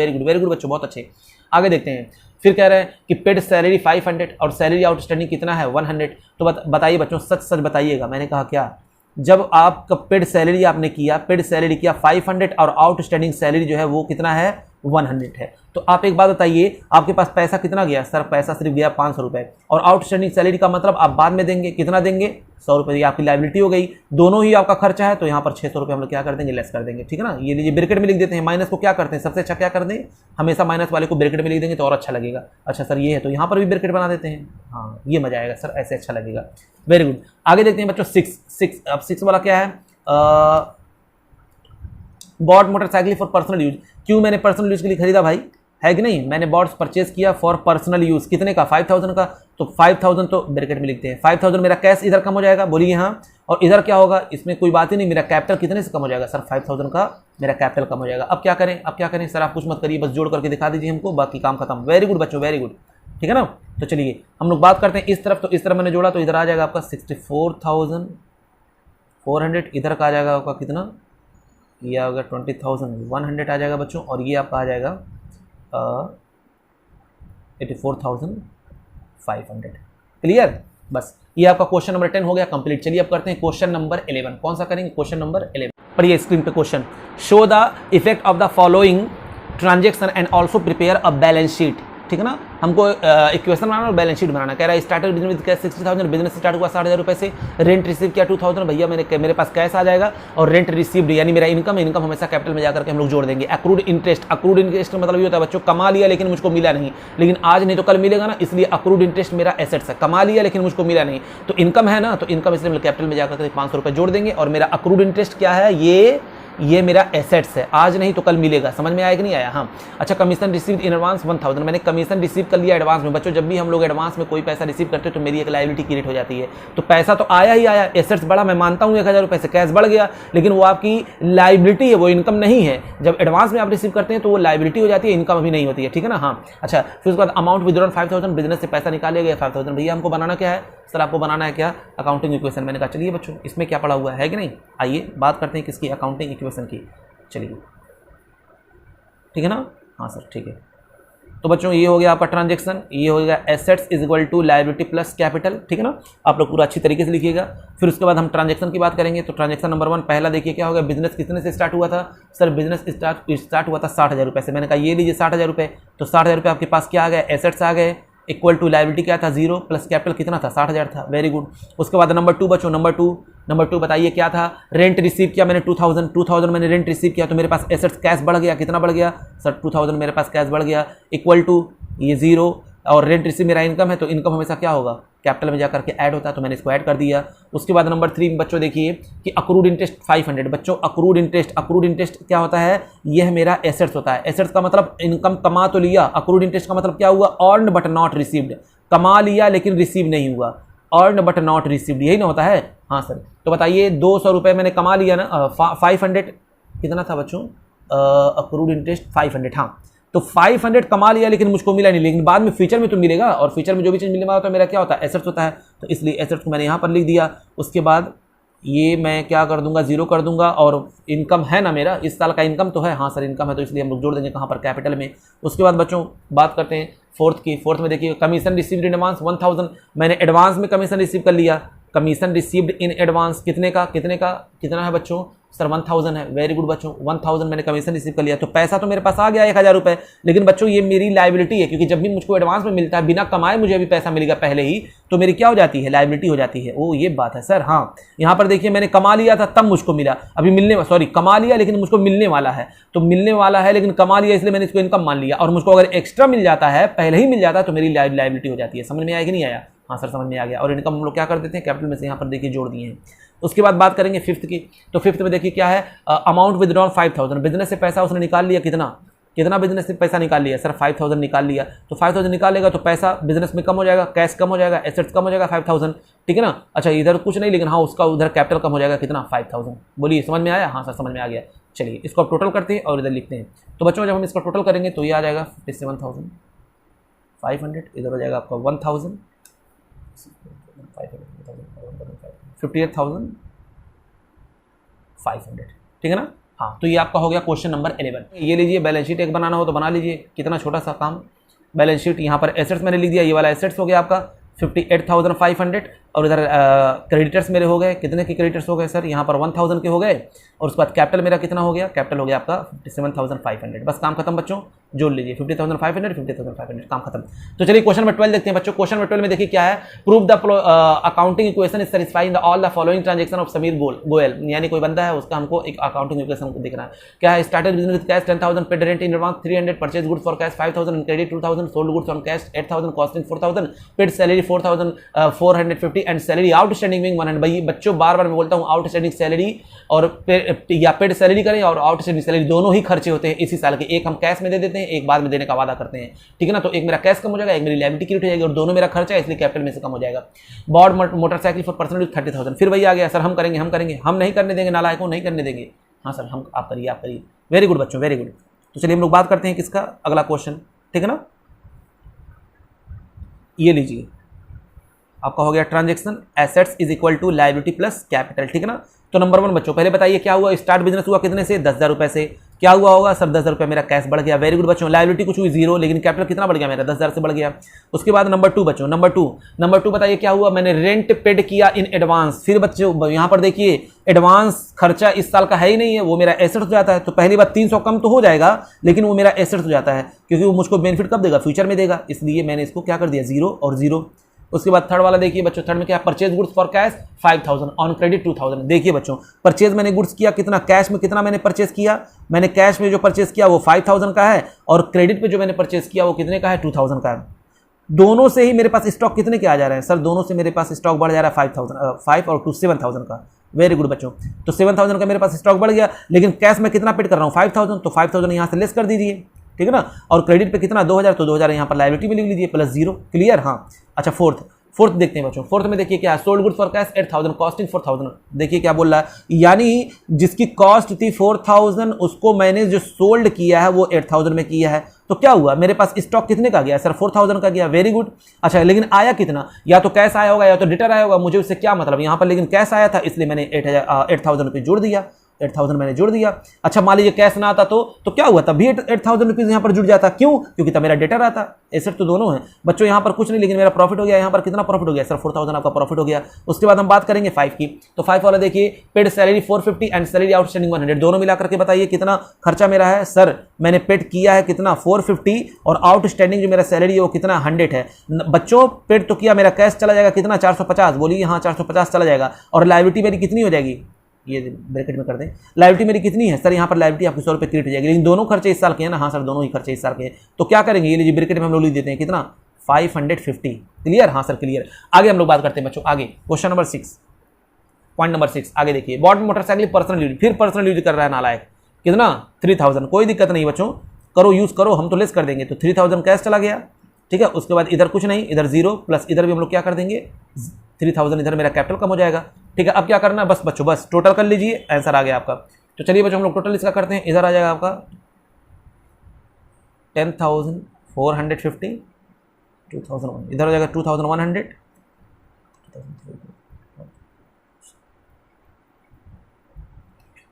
बच्चों, बहुत अच्छे। आगे देखते हैं, फिर कह रहे हैं कि पेड सैलरी 500 और सैलरी आउटस्टैंडिंग कितना है 100। तो बताइए बच्चों, सच बताइएगा, मैंने कहा क्या, जब आपका पेड सैलरी आपने किया, पेड सैलरी किया 500 और आउटस्टैंडिंग सैलरी जो है वो कितना है 100 है। तो आप एक बात बताइए, आपके पास पैसा कितना गया? सर पैसा सिर्फ गया 500 रुपये, और आउटस्टैंडिंग सैलरी का मतलब आप बाद में देंगे, कितना देंगे? 100 रुपये। ये आपकी लाइबिलिटी हो गई, दोनों ही आपका खर्चा है, तो यहाँ पर 600 रुपये हम लोग क्या कर देंगे? लेस कर देंगे, ठीक है ना। ये लीजिए ब्रैकेट में लिख देते हैं, माइनस को क्या करते हैं? सबसे अच्छा क्या कर दें, हमेशा माइनस वाले को ब्रैकेट में लिख देंगे तो और अच्छा लगेगा। अच्छा सर ये है, तो यहाँ पर भी ब्रैकेट बना देते हैं, हाँ ये मजा आएगा सर, ऐसे अच्छा लगेगा। Very good. आगे देखते हैं बच्चों 6। अब 6 वाला क्या है? Bought motorcycle for personal use. क्यों मैंने पर्सनल यूज के लिए खरीदा भाई? है कि नहीं? मैंने बॉट्स परचेज किया फॉर पर्सनल यूज। कितने का? 5000 का। तो 5000 तो ब्रैकेट में लिखते हैं। 5000 मेरा कैश इधर कम हो जाएगा, बोलिए हाँ। और इधर क्या होगा? इसमें कोई बात ही नहीं, मेरा कैपिटल कितने से कम हो जाएगा? सर 5000 का मेरा कैपिटल कम हो जाएगा। अब क्या करें? अब क्या करें सर? आप कुछ मत करिए, बस जोड़ करके दिखा दीजिए हमको, बाकी काम खत्म। वेरी गुड बच्चों, वेरी गुड, ठीक है ना। तो चलिए हम लोग बात करते हैं इस तरफ। तो इस तरफ मैंने जोड़ा तो इधर आ जाएगा आपका 64,400। इधर का आ जाएगा आपका कितना? ये आ गया 20,100 आ जाएगा बच्चों, और ये आपका आ जाएगा 84,500। क्लियर? बस ये आपका क्वेश्चन नंबर 10 हो गया कंप्लीट। चलिए अब करते हैं क्वेश्चन नंबर 11। कौन सा करेंगे? Question number 11। पढ़िए स्क्रीन पे question. Show the effect of the following transaction and also prepare a balance sheet. ठीक है ना, हमको इक्वेशन बनाना और बैलेंस शीट बनाना। कह रहा है started business with cash 60,000, business start हुआ 60,000 रुपये से, रेंट रिसीव किया 2,000। भैया मेरे पास कैश आ जाएगा और रेंट रिसीव्ड यानी मेरा इनकम हमेशा कैपिटल में जाकर के हम लोग जोड़ देंगे। अक्रूड इंटरेस्ट का मतलब ये होता है बच्चों, कमा लिया लेकिन मुझको मिला नहीं, लेकिन आज नहीं तो कल मिलेगा ना, इसलिए अक्रूड इंटरेस्ट मेरा एसेट्स है। कमा लिया लेकिन मुझको मिला नहीं, तो इनकम है ना, तो इनकम इसलिए कैपिटल में जाकर के 500 रुपये जोड़ देंगे। और मेरा अक्रूड इंटरेस्ट क्या है? ये मेरा एसेट्स है, आज नहीं तो कल मिलेगा। समझ में आया कि नहीं आया? हाँ। अच्छा, कमीशन रिसीव्ड इन एडवांस 1000। मैंने कमीशन रिसीव कर लिया एडवांस में। बच्चों जब भी हम लोग एडवांस में कोई पैसा रिसीव करते हैं तो मेरी एक लायबिलिटी क्रिएट हो जाती है। तो पैसा तो आया ही आया, एसेट्स बढ़ा, मैं मानता हूँ 1000 रुपये से कैश बढ़ गया, लेकिन वो आपकी लायबिलिटी है, वो इनकम नहीं है। जब एडवांस में आप रिसीव करते हैं तो वो लायबिलिटी हो जाती है, इनकम अभी नहीं होती है, ठीक है ना। हाँ। अच्छा, फिर उसके बाद अमाउंट विदड्रॉन 5000, बिजनेस से पैसा निकाले गया 5000। भैया हमको बनाना क्या है? सर आपको बनाना है क्या? Accounting equation. मैंने कहा चलिए बच्चों इसमें क्या पड़ा हुआ है कि नहीं, आइए बात करते हैं किसकी? अकाउंटिंग इक्वेशन की। चलिए ठीक है ना। हाँ सर ठीक है। तो बच्चों ये हो गया आपका ट्रांजैक्शन, ये हो गया assets is equal to liability plus capital, ठीक है ना। आप लोग पूरा अच्छी तरीके से लिखिएगा। फिर उसके बाद हम ट्रांजैक्शन की बात करेंगे। तो ट्रांजैक्शन नंबर 1 पहला देखिए क्या होगा? बिजनेस कितने से स्टार्ट हुआ था? सर बिजनेस स्टार्ट हुआ था 60,000 रुपये से। मैंने कहा ये लीजिए 60,000 रुपये। तो 60,000 रुपये आपके पास क्या आ गया? एसेट्स आ गए, इक्वल टू लायबिलिटी क्या था? 0 प्लस कैपिटल कितना था? 60,000 था। Very good. उसके बाद नंबर 2 बच्चों, नंबर टू बताइए क्या था? रेंट रिसीव किया मैंने 2,000 मैंने रेंट रिसीव किया, तो मेरे पास एसेट्स कैश बढ़ गया। कितना बढ़ गया? सर 2,000 मेरे पास कैश बढ़ गया, इक्वल टू ये 0, और रेंट रिसीव मेरा इनकम है, तो इनकम हमेशा क्या होगा? कैपिटल में जाकर के ऐड होता है, तो मैंने इसको ऐड कर दिया। उसके बाद नंबर 3 बच्चों देखिए कि अक्रूड इंटरेस्ट 500। बच्चों अक्रूड इंटरेस्ट क्या होता है? यह मेरा एसेट्स होता है। एसेट्स का मतलब इनकम कमा तो लिया, अक्रूड इंटरेस्ट का मतलब क्या हुआ? Earned but not received. कमा लिया लेकिन रिसीव नहीं हुआ, अर्न्ड बट नॉट रिसीव्ड, यही ना होता है। हाँ सर। तो बताइए 200 रुपये मैंने कमा लिया ना, 500 कितना था बच्चों? Accrued interest 500। हाँ, तो 500 कमा लिया लेकिन मुझको मिला नहीं, लेकिन बाद में फ्यूचर में तो मिलेगा, और फ्यूचर में जो भी चीज़ मिलने वाला होता है मेरा क्या होता है? एसेट्स होता है। तो इसलिए एसेट्स को मैंने यहाँ पर लिख दिया। उसके बाद ये मैं क्या कर दूंगा? 0 कर दूंगा, और इनकम है ना मेरा, इस साल का इनकम तो है। हाँ सर इनकम है, तो इसलिए हम लोग जोड़ देंगे कहाँ पर? कैपिटल में। उसके बाद बच्चों बात करते हैं फोर्थ की। फोर्थ में देखिए कमीशन रिसीव्ड इन एडवांस 1000। मैंने एडवांस में कमीशन रिसीव कर लिया। कमीशन रिसीव्ड इन एडवांस कितने का कितना है बच्चों? सर 1000 है। वेरी गुड बच्चों, 1000 मैंने कमीशन रिसीव कर लिया, तो पैसा तो मेरे पास आ गया 1000 रुपये, लेकिन बच्चों ये मेरी लायबिलिटी है, क्योंकि जब भी मुझको एडवांस में मिलता है, बिना कमाए मुझे अभी पैसा मिलेगा पहले ही, तो मेरी क्या हो जाती है? लायबिलिटी हो जाती है। ओ ये बात है सर। हाँ, यहाँ पर देखिए मैंने कमा लिया था तब मुझको मिला, अभी कमा लिया लेकिन मुझको मिलने वाला है, तो मिलने वाला है लेकिन कमा लिया, इसलिए मैंने इसको इनकम मान लिया। और मुझको अगर एक्स्ट्रा मिल जाता है, पहले ही मिल जाता है, तो मेरी लायबिलिटी हो जाती है। समझ में आया कि नहीं आया? हाँ सर समझ में आ गया। और इनकम हम लोग क्या कर देते हैं? कैपिटल में से यहाँ पर देखिए जोड़ दिए हैं। उसके बाद बात करेंगे फिफ्थ की। तो फिफ्थ में देखिए क्या है? Amount withdrawn 5000। बिजनेस से पैसा उसने निकाल लिया, कितना बिजनेस से पैसा निकाल लिया? सर 5000 निकाल लिया। तो 5000 निकालेगा तो पैसा बिजनेस में कम हो जाएगा, कैश कम हो जाएगा, एसेट्स कम हो जाएगा 5000, ठीक है ना। अच्छा इधर कुछ नहीं, लेकिन हाँ उसका उधर कैपिटल कम हो जाएगा, कितना? 5000। बोलिए समझ में आया? हाँ सर समझ में आ गया। चलिए इसको आप टोटल करते हैं और इधर लिखते हैं। तो बच्चों जब हम इसका टोटल करेंगे तो ये आ जाएगा 57,500, इधर हो जाएगा आपका 1000, 58,500, ठीक है ना। हाँ, तो ये आपका हो गया क्वेश्चन नंबर 11। ये लीजिए बैलेंस शीट एक बनाना हो तो बना लीजिए, कितना छोटा सा काम। बैलेंस शीट यहाँ पर एसेट्स मैंने लिख दिया, ये वाला एसेट्स हो गया आपका 58,500, और इधर क्रेडिटर्स मेरे हो गए, कितने के क्रेडिटर्स हो गए सर, यहाँ पर 1000 के हो गए, और उसके बाद कैपिटल मेरा कितना हो गया, कैपिटल हो गया आपका 57,500। बस काम खत्म बच्चों, जोड़ लीजिए 50,500 50,500, काम खत्म। तो चलिए क्वेश्चन नंबर 12 देखते हैं बच्चों। क्वेश्चन नंबर 12 में देखिए क्या है, prove the accounting equation is satisfying all the following transaction of Sameer Goyal, यानी कोई बंदा है उसका हमको एक अकाउंटिंग इक्वेशन देखना है। क्या है, started business with cash 10,000, paid rent in advance 300, purchase goods for cash 5,000, credit 2,000, sold goods on cash 8,000, costing 4,000, paid salary 4,450 and salary outstanding wing 100। भाई बच्चों बार बार मैं बोलता हूँ आउटस्टैंडिंग सैलरी और या पेड सैलरी करें और आउटस्टैंडिंग सैलरी दोनों ही खर्चे होते हैं इसी साल के, एक हम कैश में दे देते हैं, एक बाद में देने का वादा करते हैं, ठीक है ना। तो एक मेरा कैश कम हो जाएगा, एक मेरी लायबिलिटी क्रेडिट हो जाएगी, और दोनों मेरा खर्चा है इसलिए कैपिटल में से कम हो जाएगा। Bought motorcycle for personal use 30,000। फिर वही आ गया सर, हम करेंगे हम नहीं करने देंगे, नालायक को नहीं करने देंगे। हाँ सर, हम आप करिए। वेरी गुड बच्चों, वेरी गुड। तो चलिए हम लोग बात करते हैं किसका, अगला क्वेश्चन, ठीक है ना। ये लीजिए आपका हो गया transaction assets is equal to liability plus capital, ठीक है ना। तो नंबर 1 बच्चों पहले बताइए क्या हुआ, स्टार्ट बिजनेस हुआ कितने से, 10,000 रुपए से। क्या हुआ होगा सर, 10,000 रुपये मेरा कैश बढ़ गया। वेरी गुड बच्चों, लायबिलिटी कुछ हुई 0, लेकिन कैपिटल कितना बढ़ गया मेरा, 10,000 से बढ़ गया। उसके बाद नंबर 2 बच्चों, नंबर टू बताइए क्या हुआ, मैंने रेंट पेड किया इन एडवांस। फिर बच्चों यहाँ पर देखिए एडवांस खर्चा इस साल का है ही नहीं है, वो मेरा एसेट हो जाता है। तो पहली बात 300 कम तो हो जाएगा, लेकिन वो मेरा एसेट हो जाता है, क्योंकि वो मुझको बेनिफिट कब देगा, फ्यूचर में देगा, इसलिए मैंने इसको क्या कर दिया 0 और 0। उसके बाद थर्ड वाला देखिए बच्चों, थर्ड में क्या, purchase goods for cash 5,000, on credit 2,000। देखिए बच्चों परचेज मैंने गुड्स किया कितना, कैश में कितना मैंने परचेज किया, मैंने कैश में जो परचेज किया वो 5,000 का है, और क्रेडिट पे जो मैंने परचेज किया वो कितने का है, 2,000 का है। दोनों से ही मेरे पास स्टॉक कितने के आ जा रहे हैं सर, दोनों से मेरे पास स्टॉक बढ़ जा रहा है 5 और 7,000 का। वेरी गुड बच्चों, तो 7,000 का मेरे पास स्टॉक बढ़ गया, लेकिन कैश में कितना पेड कर रहा हूँ 5,000, तो 5,000 यहाँ से लेस कर दीजिए, ठीक है ना। और क्रेडिट पे कितना 2,000, तो 2,000 यहाँ पर लायबिलिटी में लिख लीजिए प्लस 0, क्लियर। हाँ अच्छा, फोर्थ देखते हैं बच्चों। फोर्थ में देखिए क्या, sold goods for cash 8,000, costing 4,000। देखिए क्या बोल रहा है, यानी जिसकी कॉस्ट थी 4,000 उसको मैंने जो सोल्ड किया है वो 8,000 में किया है। तो क्या हुआ, मेरे पास स्टॉक कितने का गया सर, 4,000 का गया। Very good. अच्छा, लेकिन आया कितना, या तो कैश आया होगा या तो रिटर्न आया होगा, मुझे उससे क्या मतलब यहाँ पर, लेकिन कैश आया था इसलिए मैंने 8,000 रुपये जोड़ दिया, 8,000 मैंने जोड़ दिया। अच्छा मान लीजिए कैश ना आता तो क्या हुआ, तब भी 8,000 रुपीज़ यहाँ पर जुड़ जाता, क्यों, क्योंकि तब मेरा डेटर आता। एसेट तो दोनों है बच्चों, यहाँ पर कुछ नहीं, लेकिन मेरा प्रॉफिट हो गया। यहाँ पर कितना प्रॉफिट हो गया सर, 4,000 आपका प्रॉफिट हो गया। उसके बाद हम बात करेंगे 5 की। तो 5 वाला देखिए, paid salary 450 and salary outstanding 100, दोनों मिला करके बताइए कितना खर्चा मेरा है सर। मैंने पेड किया है कितना 450, और आउटस्टैंडिंग जो मेरा सैलरी है वो कितना 100 है बच्चों। पेड तो किया, मेरा कैश चला जाएगा कितना 450, बोलिए हाँ 450 चला जाएगा। और लायबिलिटी मेरी कितनी हो जाएगी, ये ब्रैकेट में कर दें, लायबिलिटी मेरी कितनी है सर, यहाँ पर लायबिलिटी आपकी 100 रुपये क्रिएट हो जाएगी, लेकिन दोनों खर्चे इस साल के हैं ना। हाँ सर, दोनों ही खर्चे इस साल के हैं। तो क्या करेंगे, ये लीजिए ब्रैकेट में हम लोग लिख देते हैं कितना 550, क्लियर। हाँ सर क्लियर। आगे हम लोग बात करते हैं बच्चों, आगे क्वेश्चन नंबर 6, पॉइंट नंबर 6 आगे देखिए, बॉट मोटरसाइकिल पर्सनल यूज, फिर पर्सनल यूज कर रहा है नालायक, कितना 3,000। कोई दिक्कत नहीं बच्चों, करो यूज करो, हम तो लेस कर देंगे। तो 3,000 कैश चला गया, ठीक है। उसके बाद इधर कुछ नहीं, इधर 0 प्लस इधर भी हम लोग क्या कर देंगे 3,000, इधर मेरा कैपिटल कम हो जाएगा, ठीक है। अब क्या करना है बस बच्चों, बस टोटल कर लीजिए, आंसर आ गया आपका। तो चलिए बच्चों हम लोग टोटल इसका करते हैं, इधर आ जाएगा आपका 10,450, 2,001, इधर हो जाएगा 2,100,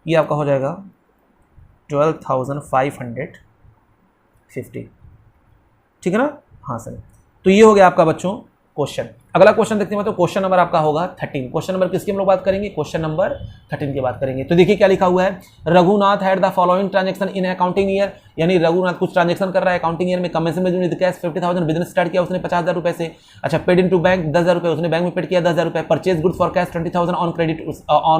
ये आपका हो जाएगा 12,550, ठीक है ना। हाँ सर, तो ये हो गया आपका बच्चों क्वेश्चन। अगला क्वेश्चन देखते हैं, तो क्वेश्चन नंबर आपका होगा 13। क्वेश्चन नंबर किसकी हम लोग बात करेंगे, क्वेश्चन नंबर 13 की बात करेंगे। तो देखिए क्या लिखा हुआ है, Raghunath had the following transaction in accounting year, यानी रघुनाथ कुछ ट्रांजैक्शन कर रहा है अकाउंटिंग ईयर में। कमीशन में विद कैश 50,000, बिजनेस स्टार्ट किया उसने 50,000 रुपए से। अच्छा, पेड इनटू बैंक 10,000 रुपए, उसने बैंक में पेड किया 10,000 रुपए। Purchase goods for cash 20,000, on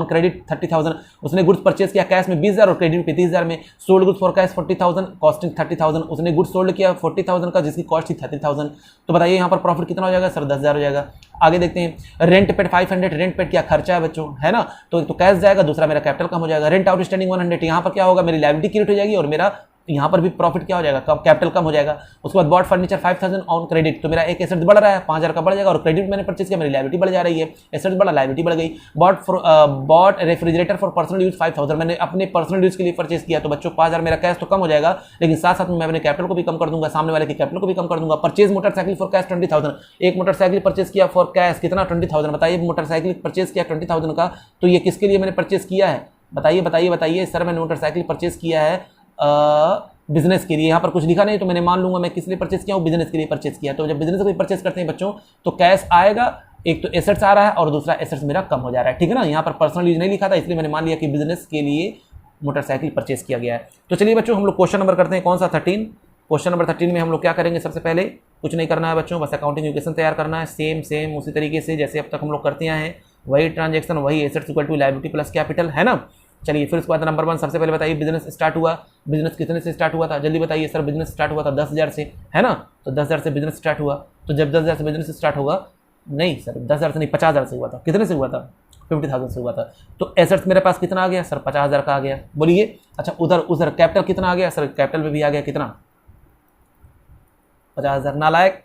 credit 30,000, उसने गुड्स परचेज किया कैश में 20,000 और क्रेडिट पे 30,000 में। Sold goods for cash 40,000, costing 30,000, उसने गुड्स सोल्ड किया 40,000 का, जिसकी कॉस्ट थी 30,000। तो बताइए यहाँ पर प्रॉफिट कितना हो जाएगा सर, 10,000 हो जाएगा। आगे देखते हैं, रेंट पेड 500, रेंट पेड क्या खर्चा है बच्चों, है ना। तो कैश जाएगा, दूसरा मेरा कैपिटल कम हो जाएगा। रेंट आउटस्टैंडिंग 100, यहाँ पर क्या होगा, मेरी लायबिलिटी क्रिएट हो जाएगी और मेरा यहाँ पर भी प्रॉफिट क्या हो जाएगा, कैपिटल कम हो जाएगा। उसके बाद बॉट फर्नीचर 5,000 ऑन क्रेडिट, तो मेरा एक एसेट बढ़ रहा है 5,000 का बढ़ जाएगा, और क्रेडिट मैंने परचेज किया, मेरी लायबिलिटी बढ़ जा रही है। एसेट बढ़ा, लायबिलिटी बढ़ गई। Bought refrigerator for personal use 5,000, मैंने अपने पर्सनल यूज के लिए परचेज किया, तो बच्चों 5,000 मेरा कैश तो कम हो जाएगा, लेकिन साथ साथ में मैं अपने कैपिटल को भी कम कर दूंगा, सामने वाले के कैपिटल को भी कम कर दूंगा। परचेज मोटरसाइकिल फॉर कैश 20,000, एक मोटरसाइकिल परचेज किया फॉर कैश कितना 20,000, बताइए मोटरसाइकिल परचेज किया 20,000 का, तो ये किसके लिए मैंने परचेज किया है, बताइए सर। मैंने मोटरसाइकिल परचेज किया है बिजनेस के लिए, यहाँ पर कुछ लिखा नहीं तो मैंने मान लूंगा मैं किस लिए परचेज किया हूँ, बिजनेस के लिए परचेज किया। तो जब बिजनेस को परचेज करते हैं बच्चों तो कैश आएगा एक तो एसेट्स आ रहा है और दूसरा एसेट्स मेरा कम हो जा रहा है, ठीक है ना। यहाँ पर पर्सनल यूज नहीं लिखा था, इसलिए मैंने मान लिया कि बिजनेस के लिए मोटरसाइकिल परचेस किया गया है। तो चलिए बच्चों हम लोग क्वेश्चन नंबर करते हैं, कौन सा 13। क्वेश्चन नंबर 13 में हम लोग क्या करेंगे, सबसे पहले कुछ नहीं करना है बच्चों, बस अकाउंटिंग इक्वेशन तैयार करना है, सेम उसी तरीके से जैसे अब तक हम लोग करते हैं, वही ट्रांजेक्शन, वही assets equal to liability plus capital, है ना। चलिए फिर उसके बाद नंबर 1 सबसे पहले बताइए, बिजनेस स्टार्ट हुआ, बिजनेस कितने से स्टार्ट हुआ था, जल्दी बताइए सर। बिजनेस स्टार्ट हुआ था 10,000 से, है ना। तो 10,000 से बिजनेस स्टार्ट हुआ, तो जब 10,000 से बिजनेस स्टार्ट होगा, नहीं सर 10,000 से नहीं 50,000 से हुआ था। कितने से हुआ था, 50,000 से हुआ था। तो एसेट्स मेरे पास कितना आ गया सर, 50,000 का आ गया, बोलिए। अच्छा उधर कैपिटल कितना आ गया सर, कैपिटल में भी आ गया कितना, 50,000। नालायक,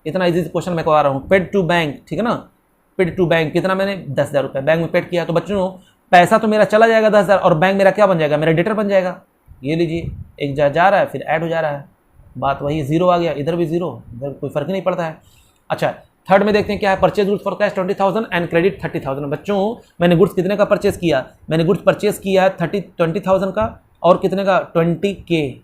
इतना इजी क्वेश्चन मैं करवा रहा हूँ। पेड टू बैंक, ठीक है ना, पेड टू बैंक कितना, मैंने 10,000 रुपये बैंक में पेड किया। तो बच्चों पैसा तो मेरा चला जाएगा 10,000 और बैंक मेरा क्या बन जाएगा, मेरा डेटर बन जाएगा। ये लीजिए, एक जा रहा है फिर ऐड हो जा रहा है, बात वही, जीरो आ गया, इधर भी जीरो, इधर कोई फर्क नहीं पड़ता है। अच्छा थर्ड में देखते हैं क्या है, purchase goods for cash 20,000 and credit 30,000। बच्चों मैंने गुड्स कितने का परचेज किया, मैंने गुड्स परचेज किया है 20,000 का, और कितने का 20K,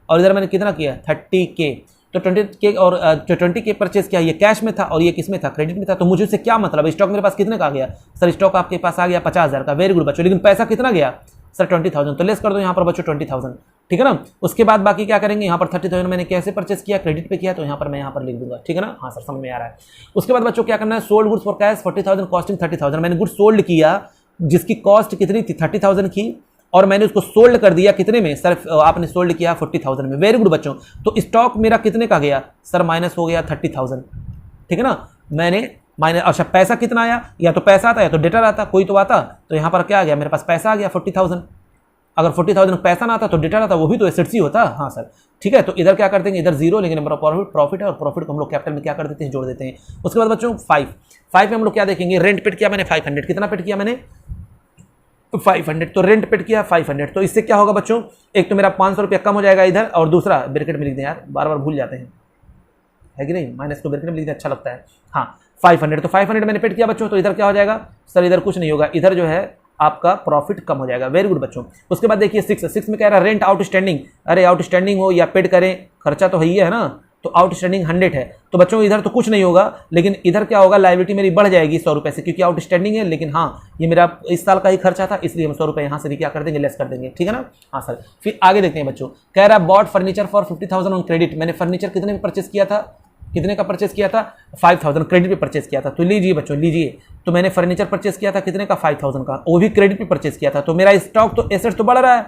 और इधर मैंने कितना किया 30K। तो 20K और 20K परचेज किया, ये कैश में था और ये किस में था, क्रेडिट में था। तो मुझे उससे क्या मतलब, स्टॉक मेरे पास कितने का आ गया सर, स्टॉक आपके पास आ गया 50,000 का, वेरी गुड बच्चों। लेकिन पैसा कितना गया सर 20,000, तो लेस कर दो यहाँ पर बच्चों 20,000, ठीक है ना। उसके बाद बाकी क्या करेंगे, यहाँ पर 30,000 मैंने कैसे परचेस किया, क्रेडिट पे किया, तो यहाँ पर मैं यहाँ पर लिख दूंगा, ठीक है ना। हाँ सर समझ में आ रहा है। उसके बाद बच्चों क्या करना है, sold goods for cash 40,000 costing 30,000। मैंने गुड्स सोल्ड किया जिसकी कॉस्ट कितनी थी 30,000 की, और मैंने उसको सोल्ड कर दिया कितने में सर, आपने सोल्ड किया 40,000 में, वेरी गुड बच्चों। तो स्टॉक मेरा कितने का गया सर, माइनस हो गया 30,000, ठीक है ना। मैंने माइनस, अच्छा पैसा कितना आया, या तो पैसा आता या तो डेटर आता, कोई तो आता। तो यहाँ पर क्या आ गया, मेरे पास पैसा आ गया 40,000। अगर 40,000 पैसा ना आता तो डेटर आता, वो भी तो एसेट्स ही होता। हाँ सर ठीक है। तो इधर क्या करते हैं, इधर जीरो, लेकिन नंबर ऑफ प्रॉफिट है, और प्रॉफिट को हम लोग कैपिटल में क्या कर देते हैं, जोड़ देते हैं। उसके बाद बच्चों 5 में हम लोग क्या देखेंगे, रेंट पेड किया मैंने 500, कितना पेड किया मैंने 500, तो रेंट पेड किया 500। तो इससे क्या होगा बच्चों, एक तो मेरा 500 रुपया कम हो जाएगा इधर, और दूसरा ब्रैकेट में लिख दें यार, बार बार भूल जाते हैं, है कि नहीं, माइनस को ब्रैकेट में लिख दें अच्छा लगता है। हाँ 500, तो 500 मैंने पेड किया बच्चों, तो इधर क्या हो जाएगा सर, इधर कुछ नहीं होगा, इधर जो है आपका प्रॉफिट कम हो जाएगा, वेरी गुड बच्चों। उसके बाद देखिए 6 में कह रहा है रेंट आउटस्टैंडिंग, अरे आउटस्टैंडिंग हो या पेड करें, खर्चा तो है ना, तो आउटस्टैंडिंग 100 है। तो बच्चों इधर तो कुछ नहीं होगा, लेकिन इधर क्या होगा, लायबिलिटी मेरी बढ़ जाएगी 100 रुपये से, क्योंकि आउटस्टैंडिंग है। लेकिन हाँ ये मेरा इस साल का ही खर्चा था, इसलिए हम 100 रुपये यहाँ से भी क्या कर देंगे, लेस कर देंगे, ठीक है ना। हाँ सर फिर आगे देखते हैं बच्चों, कह रहा है bought furniture for 50,000 on credit. मैंने फर्नीचर कितने में परचेस किया था, कितने का परचेस किया था 5,000, क्रेडिट पे परचेस किया था। तो लीजिए बच्चों लीजिए, तो मैंने फर्नीचर परचेस किया था कितने का 5,000 का, वो भी क्रेडिट पे परचेस किया था। तो मेरा स्टॉक तो एसेट्स तो बढ़ रहा है,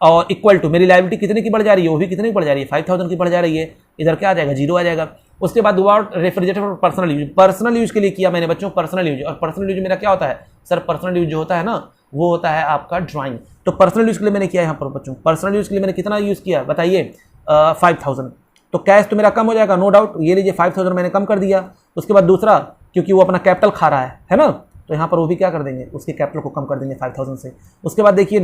और इक्वल टू मेरी लायबिलिटी कितने की बढ़ जा रही है, वो भी कितने की बढ़ जा रही है 5,000 की बढ़ जा रही है। इधर क्या आ जाएगा, जीरो आ जाएगा। उसके बाद refrigerator for personal use, personal use के लिए किया मैंने बच्चों पर्सनल यूज, और पर्सनल यूज मेरा क्या होता है सर, पर्सनल यूज जो होता है ना वो होता है आपका ड्राइंग। तो पर्सनल यूज के लिए मैंने किया यहाँ पर बच्चों, पर्सनल यूज के लिए मैंने कितना यूज किया बताइए 5,000। तो कैश तो मेरा कम हो जाएगा नो डाउट, ये लीजिए 5,000 मैंने कम कर दिया। उसके बाद दूसरा, क्योंकि वो अपना कैपिटल खा रहा है ना, तो यहाँ पर वो भी क्या कर देंगे, उसके कैपिटल को कम कर देंगे 5,000 से। उसके बाद देखिए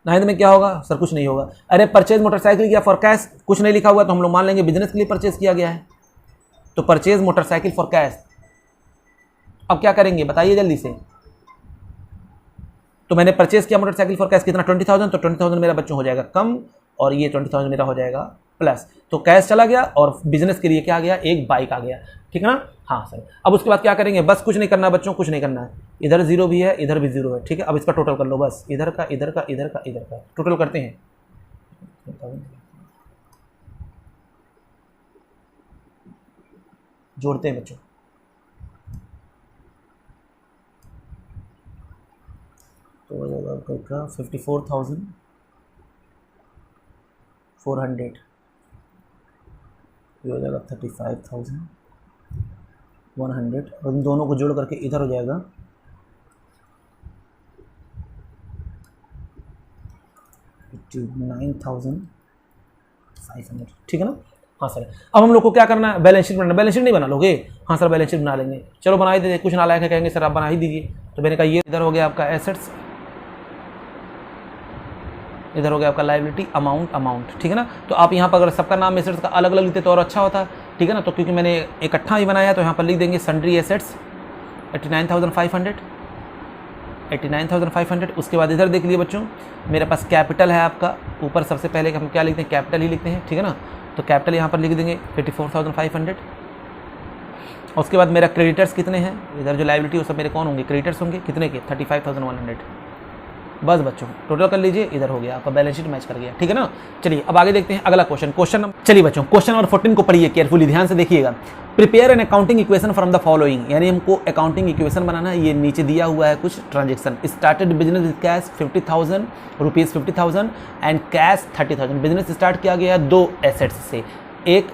9th में क्या होगा सर, कुछ नहीं होगा। अरे परचेज मोटरसाइकिल किया फॉर कैश, कुछ नहीं लिखा हुआ, तो हम लोग मान लेंगे बिजनेस के लिए परचेज किया गया है। तो परचेज मोटरसाइकिल फॉर कैश, अब क्या करेंगे बताइए जल्दी से। तो मैंने परचेज किया मोटरसाइकिल फॉर कैश कितना 20,000, तो 20,000 मेरा बच्चों हो जाएगा कम, और ये 20,000 मेरा हो जाएगा प्लस। तो कैश चला गया, और बिजनेस के लिए क्या आ गया, एक बाइक आ गया, ठीक है ना। हाँ सर अब उसके बाद क्या करेंगे, बस कुछ नहीं करना बच्चों, कुछ नहीं करना है। इधर जीरो भी है, इधर भी जीरो है, ठीक है। अब इसका टोटल कर लो बस, इधर का इधर का इधर का इधर का टोटल करते हैं। जोड़ते हैं बच्चों, तो हो जाएगा आपका 54,400, ये हो जाएगा 35,100, और इन दोनों को जोड़ करके इधर हो जाएगा 59,500, ठीक है ना। हाँ सर अब हम लोग को क्या करना है, बैलेंस शीट बनाना। बैलेंस शीट नहीं बना लोगे, हाँ सर बैलेंस शीट बना लेंगे, चलो बना ही देते, कुछ नालायक है कहेंगे सर आप बना ही दीजिए। तो मैंने कहा ये इधर हो गया आपका एसेट्स, इधर हो गया आपका लायबिलिटी, अमाउंट, ठीक है ना। तो आप यहाँ पर अगर सबका नाम एसेट्स का अलग अलग लिखते तो और अच्छा होता, ठीक है ना। तो क्योंकि मैंने इकट्ठा ही बनाया तो यहाँ पर लिख देंगे सन्ड्री एसेट्स 89,500। उसके बाद इधर देख लिए बच्चों, मेरे पास कैपिटल है आपका, ऊपर सबसे पहले हम क्या लिखते हैं, कैपिटल ही लिखते हैं, ठीक है ना। तो कैपिटल यहाँ पर लिख देंगे 54,500, और उसके बाद मेरा क्रेडिटर्स कितने हैं, इधर जो लाइबिलिटी वो सब मेरे कौन होंगे, क्रेडिटर्स होंगे, कितने के 35,100। बस बच्चों टोटल कर लीजिए, इधर हो गया आपका बैलेंस शीट मैच कर गया, ठीक है ना। चलिए अब आगे देखते हैं अगला क्वेश्चन। चलिए बच्चों क्वेश्चन नंबर 14 को पढ़िए केयरफुली, ध्यान से देखिएगा। Prepare an accounting equation from the following, यानी हमको अकाउंटिंग इक्वेशन बनाना है। ये नीचे दिया हुआ है कुछ transaction. Started business with cash 50,000 rupees 50,000 and cash 30,000। Business start किया गया 2 एसेट्स से, एक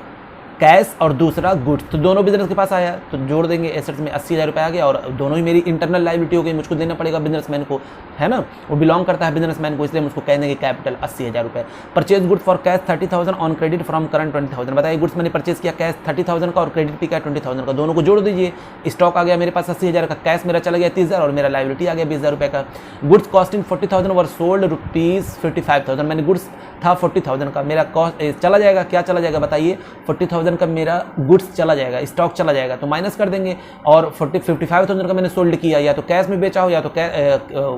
कैश और दूसरा गुड्स। तो दोनों बिजनेस के पास आया तो जोड़ देंगे, एसेट्स में 80,000 रुपये आ गया और दोनों ही मेरी इंटरनल लाइबिलिटी हो गई, मुझको देना पड़ेगा बिजनेसमैन को, है ना, वो बिलोंग करता है बिजनेसमैन को, इसलिए मुझको कह देंगे कैपिटल 80,000 रुपये। Purchase goods for cash 30,000 on credit from current 20,000। बताइए गुड्स मैंने परचेज किया कैश 30,000 का और क्रेडिट पे क्या 20,000 का, दोनों को जोड़ दीजिए। स्टॉक आ गया मेरे पास 80,000 का, कैश मेरा चला गया 30,000 और मेरा लाइबिलिटी आ गया 20,000 रुपये का। Goods costing 40,000 were sold rupees 55,000। मैंने गुड्स था 40,000 का, मेरा कॉस्ट चला जाएगा, क्या चला जाएगा बताइए, 40,000 का मेरा गुड्स चला जाएगा, स्टॉक चला जाएगा, तो माइनस कर देंगे। और 55,000 का मैंने सोल्ड किया, या तो कैश में बेचा हो या तो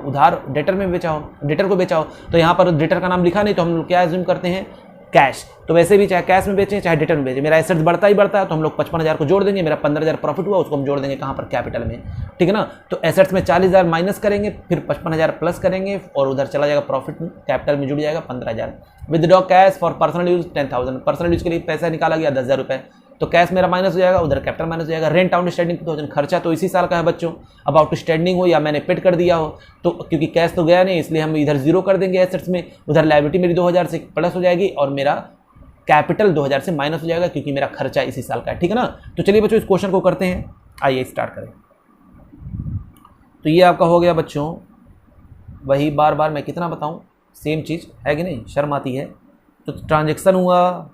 उधार डेटर में बेचा हो, डेटर को बेचा हो। तो यहाँ पर डेटर का नाम लिखा नहीं, तो हम लोग क्या एज्यूम करते हैं, कैश। तो वैसे भी चाहे कैश में बेचें चाहे डेटर में बेचें, मेरा एसेट्स बढ़ता ही बढ़ता है, तो हम लोग 55,000 को जोड़ देंगे। मेरा 15,000 प्रॉफिट हुआ, उसको हम जोड़ देंगे कहाँ पर, कैपिटल में, ठीक है ना। तो एसेट्स में 40,000 माइनस करेंगे, फिर 55,000 प्लस करेंगे और उधर चला जाएगा प्रॉफिट में, कैपिटल में जुड़ जाएगा 15,000। Withdraw cash for personal use 10,000। Personal use के लिए पैसा निकाला गया 10,000 रुपये, तो कैश मेरा माइनस हो जाएगा, उधर कैपिटल माइनस हो जाएगा। रेंट आउटस्टैंडिंग 2,000, खर्चा तो इसी साल का है बच्चों। अब आउटस्टैंडिंग हो या मैंने पेड कर दिया हो, तो क्योंकि कैश तो गया नहीं इसलिए हम इधर जीरो कर देंगे एसेट्स में, उधर लायबिलिटी मेरी 2,000 से प्लस हो जाएगी और मेरा कैपिटल 2,000 से माइनस हो जाएगा क्योंकि मेरा खर्चा इसी साल का है, ठीक है ना। तो चलिए बच्चों इस क्वेश्चन को करते हैं, आइए स्टार्ट करें। तो ये आपका हो गया बच्चों, वही बार बार मैं कितना बताऊं, सेम चीज़ है कि नहीं, शर्म आती है। तो ट्रांजेक्शन हुआ,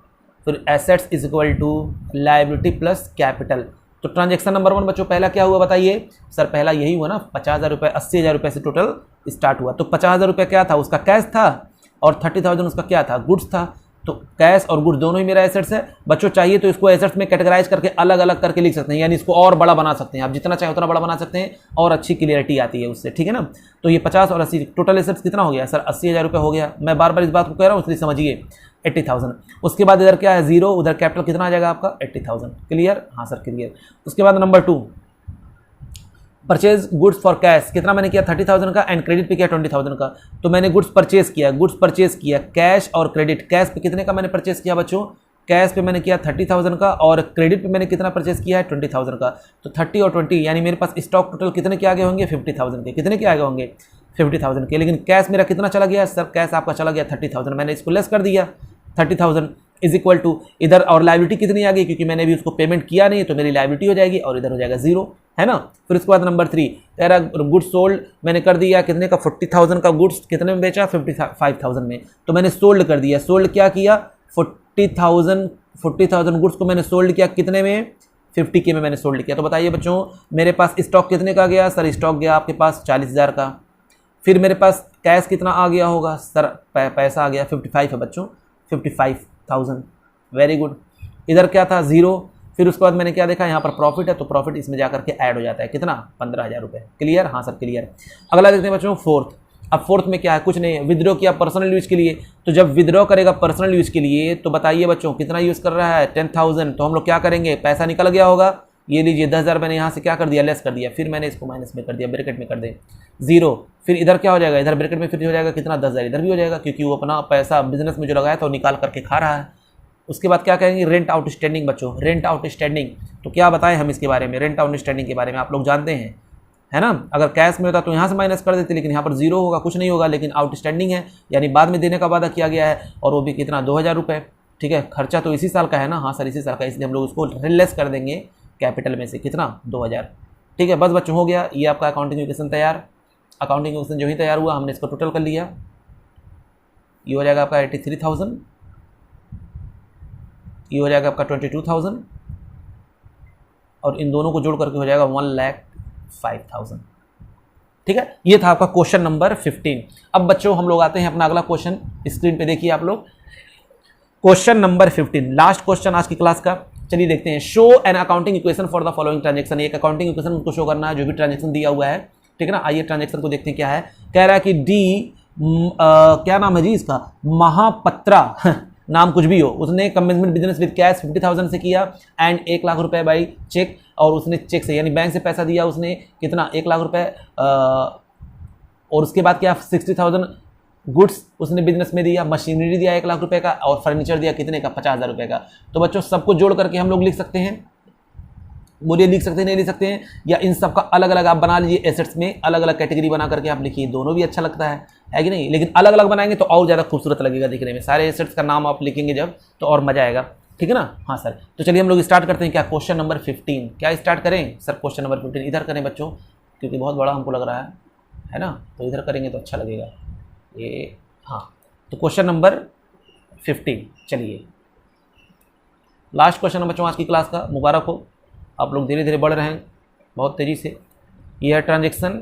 फिर assets is equal to liability plus capital. तो ट्रांजेक्शन नंबर 1 बच्चों पहला क्या हुआ बताइए, सर पहला यही हुआ ना, 50,000 रुपये 80,000 रुपये से टोटल स्टार्ट हुआ। तो 50,000 रुपये क्या था, उसका कैश था और 30,000 उसका क्या था, गुड्स था। तो कैश और गुड्स दोनों ही मेरा एसेट्स है बच्चों। चाहिए तो इसको एसेट्स में कैटेगराइज करके अलग अलग करके लिख सकते हैं, यानी इसको और बड़ा बना सकते हैं, आप जितना चाहे उतना बड़ा बना सकते हैं और अच्छी क्लियरिटी आती है उससे, ठीक है ना। तो ये 50 और 80 टोटल एसेट्स कितना हो गया सर, 80,000 रुपये हो गया। मैं बार बार इस बात को कह रहा हूँ इसलिए समझिए, 80,000। उसके बाद इधर क्या है, जीरो, उधर कैपिटल कितना आ जाएगा आपका 80,000। क्लियर, हाँ सर क्लियर। उसके बाद number 2, purchase goods for cash, कितना मैंने किया 30,000 का एंड क्रेडिट पे किया 20,000 का। तो मैंने गुड्स परचेज किया कैश और क्रेडिट। कैश पे कितने का मैंने परचेज किया बच्चों, कैश पे मैंने किया 30,000 का और क्रेडिट पे मैंने कितना परचेज किया है 20,000 का। तो 30 और 20 यानी मेरे पास स्टॉक टोटल कितने के आगे होंगे 50,000 के, कितने के आगे होंगे 50,000 के। लेकिन कैश मेरा कितना चला गया सर, कैश आपका चला गया 30,000, मैंने इसको लेस कर दिया 30,000 इज इक्वल टू इधर, और लाइबिलिटी कितनी आ गई क्योंकि मैंने अभी उसको पेमेंट किया नहीं, तो मेरी लाइबिलिटी हो जाएगी और इधर हो जाएगा जीरो, है ना। फिर उसके बाद नंबर 3 तेरा गुड्स सोल्ड मैंने कर दिया कितने का 40,000 का गुड्स कितने में बेचा 55,000 में, तो मैंने सोल्ड कर दिया। सोल्ड क्या किया 40,000 गुड्स को मैंने सोल्ड किया कितने में 50K में मैंने सोल्ड किया। तो बताइए बच्चों मेरे पास स्टॉक कितने का गया सर, स्टॉक गया आपके पास 40,000 का। फिर मेरे पास कैश कितना आ गया होगा सर, पैसा आ गया 55 है बच्चों, 55,000, वेरी गुड। इधर क्या था जीरो। फिर उसके बाद मैंने क्या देखा यहाँ पर प्रॉफिट है, तो प्रॉफिट इसमें जाकर के ऐड हो जाता है कितना 15,000 रुपये। क्लियर, हाँ सर क्लियर। अगला देखते हैं बच्चों फोर्थ। अब फोर्थ में क्या है, कुछ नहीं है, विद्रॉ किया पर्सनल यूज के लिए। तो जब विद्रॉ करेगा पर्सनल यूज के लिए तो बताइए बच्चों कितना यूज़ कर रहा है 10,000। तो हम लोग क्या करेंगे, पैसा निकल गया होगा, ये लीजिए 10,000 मैंने यहाँ से क्या कर दिया लेस कर दिया, फिर मैंने इसको माइनस में कर दिया, ब्रैकेट में कर दे जीरो। फिर इधर क्या हो जाएगा, इधर ब्रैकेट में फिर हो जाएगा कितना 10,000, इधर भी हो जाएगा क्योंकि वो अपना पैसा बिजनेस में जो लगाया था वो निकाल करके खा रहा है। उसके बाद क्या कहेंगे, रेंट आउटस्टैंडिंग बच्चों, रेंट आउटस्टैंडिंग। तो क्या बताएं हम इसके बारे में, रेंट आउटस्टैंडिंग के बारे में आप लोग जानते हैं, है ना। अगर कैश में होता तो यहाँ से माइनस कर देते, लेकिन यहाँ पर जीरो होगा, कुछ नहीं होगा, लेकिन आउटस्टैंडिंग है यानी बाद में देने का वादा किया गया है, और वो भी कितना 2,000 रुपये, ठीक है। खर्चा तो इसी साल का है ना, हाँ सर इसी साल का, इसलिए हम लोग उसको लेस कर देंगे कैपिटल में से कितना 2,000, ठीक है। बस बच्चों हो गया ये आपका अकाउंटिंग इक्वेशन तैयार। अकाउंटिंग इक्वेशन जो ही तैयार हुआ हमने इसको टोटल कर लिया, ये हो जाएगा आपका 83,000, ये हो जाएगा आपका 22,000 और इन दोनों को जोड़ करके हो जाएगा 1,05,000, ठीक है। ये था आपका क्वेश्चन नंबर 15। अब बच्चों हम लोग आते हैं अपना अगला क्वेश्चन, स्क्रीन पे देखिए आप लोग, क्वेश्चन नंबर 15, लास्ट क्वेश्चन आज की क्लास का। चलिए देखते हैं, show an accounting equation for the following transaction. एक अकाउंटिंग इक्वेशन उनको शो करना है जो भी ट्रांजेक्शन दिया हुआ है, ठीक है ना। आइए ट्रांजेक्शन को देखते हैं क्या है। कह रहा है कि डी क्या नाम है जी इसका, महापत्रा नाम कुछ भी हो, उसने कमेंसमेंट बिजनेस विद कैश 50,000 से किया एंड 1 लाख रुपए बाई चेक, और उसने चेक से यानी बैंक से पैसा दिया उसने कितना 1 लाख रुपए, और उसके बाद क्या 60,000 गुड्स उसने बिजनेस में दिया, मशीनरी दिया 1 लाख रुपए का, और फर्नीचर दिया कितने का 50,000 रुपए का। तो बच्चों सबको जोड़ करके हम लोग लिख सकते हैं, बोलिए लिख सकते हैं नहीं लिख सकते हैं, या इन सब का अलग अलग आप बना लीजिए, एसेट्स में अलग अलग कैटेगरी बना करके आप लिखिए, दोनों भी अच्छा लगता है कि नहीं, लेकिन अलग अलग बनाएंगे तो और ज़्यादा खूबसूरत लगेगा दिखने में, सारे एसेट्स का नाम आप लिखेंगे जब तो और मजा आएगा, ठीक है ना। हाँ सर, तो चलिए हम लोग स्टार्ट करते हैं, क्या क्वेश्चन नंबर 15, क्या स्टार्ट करें सर, क्वेश्चन नंबर 15 इधर करें बच्चों, क्योंकि बहुत बड़ा हमको लग रहा है ना, तो इधर करेंगे तो अच्छा लगेगा ये। हाँ, तो क्वेश्चन नंबर 15, चलिए लास्ट क्वेश्चन है बच्चों आज की क्लास का, मुबारक हो, आप लोग धीरे धीरे बढ़ रहे हैं बहुत तेज़ी से। ये है ट्रांजेक्शन,